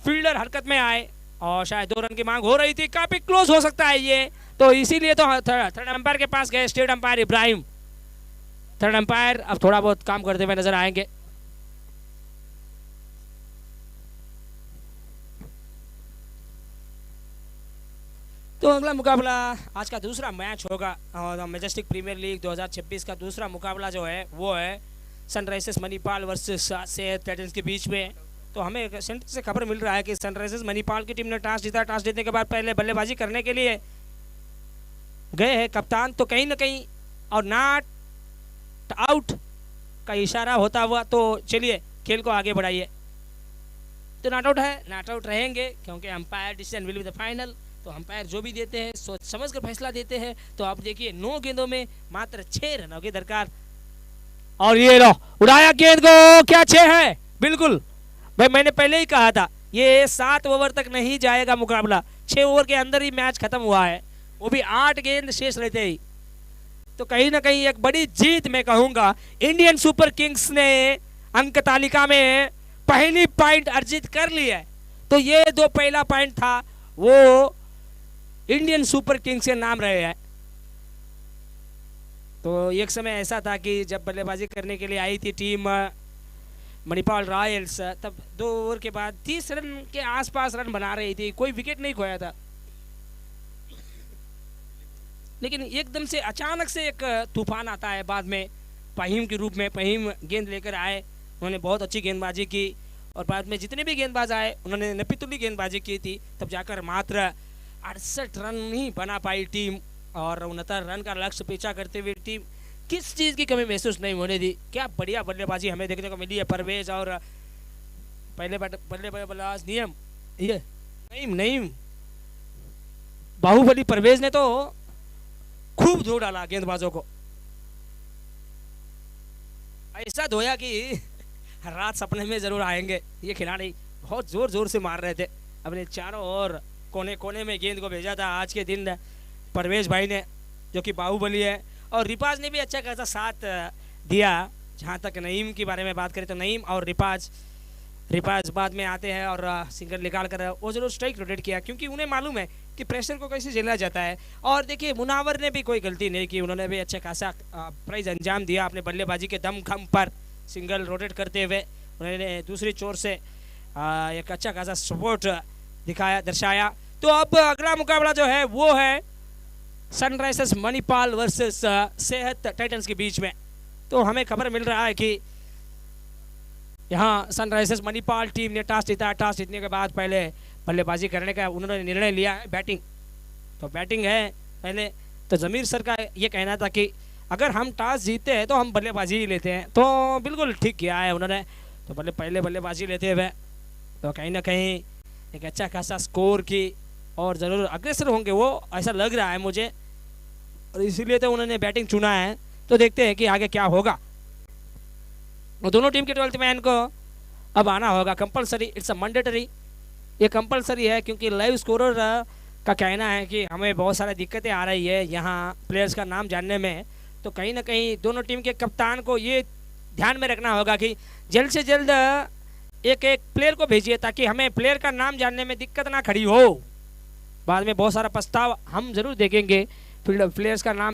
फील्डर हरकत में आए और शायद 2 रन की मांग हो रही थी। काफी क्लोज हो सकता है ये, तो इसीलिए तो थर्ड अंपायर के पास गए state umpire Ibrahim. Third umpire अब थोड़ा बहुत काम करते हुए नजर आएंगे। तो अगला मुकाबला आज का दूसरा मैच होगा और मैजेस्टिक प्रीमियर लीग 2026 का दूसरा मुकाबला जो है वो है सनराइजर्स मणिपाल वर्सेस सेहत टाइटंस के बीच में। तो हमें सेंटर से खबर मिल रहा है कि सनराइजर्स मणिपाल की टीम ने टॉस जीता। टॉस जीतने के बाद पहले बल्लेबाजी करने के लिए गए हैं कप्तान, तो कहीं ना कहीं और नॉट आउट का इशारा होता हुआ, तो चलिए खेल को आगे बढ़ाइए। तो नॉट आउट है, नॉट आउट रहेंगे क्योंकि umpire decision will be the final. तो अंपायर जो भी देते हैं सोच समझ कर फैसला देते हैं। तो आप देखिए 9 गेंदों में मात्र 6 रनों की दरकार। और ये लो उड़ाया गेंद को, क्या 6 है, बिल्कुल भाई, मैंने पहले ही कहा था ये 7 ओवर तक नहीं जाएगा मुकाबला, 6 ओवर के अंदर ही मैच खत्म हुआ है, वो भी 8 गेंद शेष रहते ही। तो कहीं ना कहीं एक बड़ी जीत मैं कहूंगा, इंडियन सुपर किंग्स ने अंक तालिका में पहली पॉइंट अर्जित कर ली है। तो ये जो पहला पॉइंट था वो इंडियन सुपर किंग्स के नाम रहे हैं। तो एक समय ऐसा था कि जब बल्लेबाजी करने के लिए आई थी टीम मणिपाल रॉयल्स, तब 2 ओवर के बाद 30 रन के आसपास रन बना रही थी, कोई विकेट नहीं खोया था। लेकिन एकदम से अचानक से एक तूफान आता है बाद में, फहीम के रूप में। फहीम गेंद लेकर आए, उन्होंने बहुत अच्छी गेंदबाजी की और बाद में जितने भी गेंदबाज आए उन्होंने नपीतुली गेंदबाजी की थी। तब जाकर मात्र 68 रन ही बना पाई टीम और 69 रन का लक्ष्य पीछा करते हुए टीम किस चीज़ की कमी महसूस नहीं होने दी। क्या बढ़िया बल्लेबाजी हमें देखने को मिली है परवेज और पहले बल्लेबाज नईम बाहुबली परवेज ने तो खूब धो डाला गेंदबाजों को, ऐसा धोया कि रात सपने में जरूर आएंगे। ये खिलाड़ी बहुत जोर जोर से मार रहे थे, अपने चारों ओर कोने कोने में गेंद को भेजा था आज के दिन परवेज भाई ने, जो कि बाहुबली है। और रिपाज ने भी अच्छा खासा साथ दिया। जहाँ तक नईम की बारे में बात करें तो नईम और रिपाज बाद में आते हैं और सिंगल निकाल कर वो जरूर स्ट्राइक रोटेट किया, क्योंकि उन्हें मालूम है कि प्रेशर को कैसे झेला जाता है। और देखिए मुनावर ने भी कोई गलती नहीं की, उन्होंने भी अच्छा खासा प्राइज अंजाम दिया अपने बल्लेबाजी के दम खम पर, सिंगल रोटेट करते हुए उन्होंने दूसरी चोर से एक अच्छा खासा सपोर्ट दर्शाया। तो अब अगला मुकाबला जो है वो है सनराइजर्स मणिपाल वर्सेस सेहत टाइटंस के बीच में। तो हमें खबर मिल रहा है कि यहाँ सनराइजर्स मणिपाल टीम ने टॉस जीता। टॉस जीतने के बाद पहले बल्लेबाजी करने का उन्होंने निर्णय लिया है, बैटिंग। तो बैटिंग है पहले। तो जमीर सर का ये कहना था कि अगर हम टॉस जीतते हैं तो हम बल्लेबाजी ही लेते हैं। तो बिल्कुल ठीक किया है उन्होंने। तो पहले बल्लेबाजी लेते हुए तो कहीं ना कहीं एक अच्छा खासा स्कोर की और ज़रूर अग्रेसर होंगे वो, ऐसा लग रहा है मुझे, और इसीलिए तो उन्होंने बैटिंग चुना है। तो देखते हैं कि आगे क्या होगा। और दोनों टीम के 12th मैन को अब आना होगा कंपलसरी, इट्स अ मैंडेटरी। ये कंपलसरी है क्योंकि लाइव स्कोरर का कहना है कि हमें बहुत सारी दिक्कतें आ रही है यहाँ प्लेयर्स का नाम जानने में। तो कहीं ना कहीं दोनों टीम के कप्तान को ये ध्यान में रखना होगा कि जल्द से जल्द एक प्लेयर को भेजिए ताकि हमें प्लेयर का नाम जानने में दिक्कत ना खड़ी हो। बाद में बहुत सारा प्रस्ताव हम जरूर देखेंगे प्लेयर्स का नाम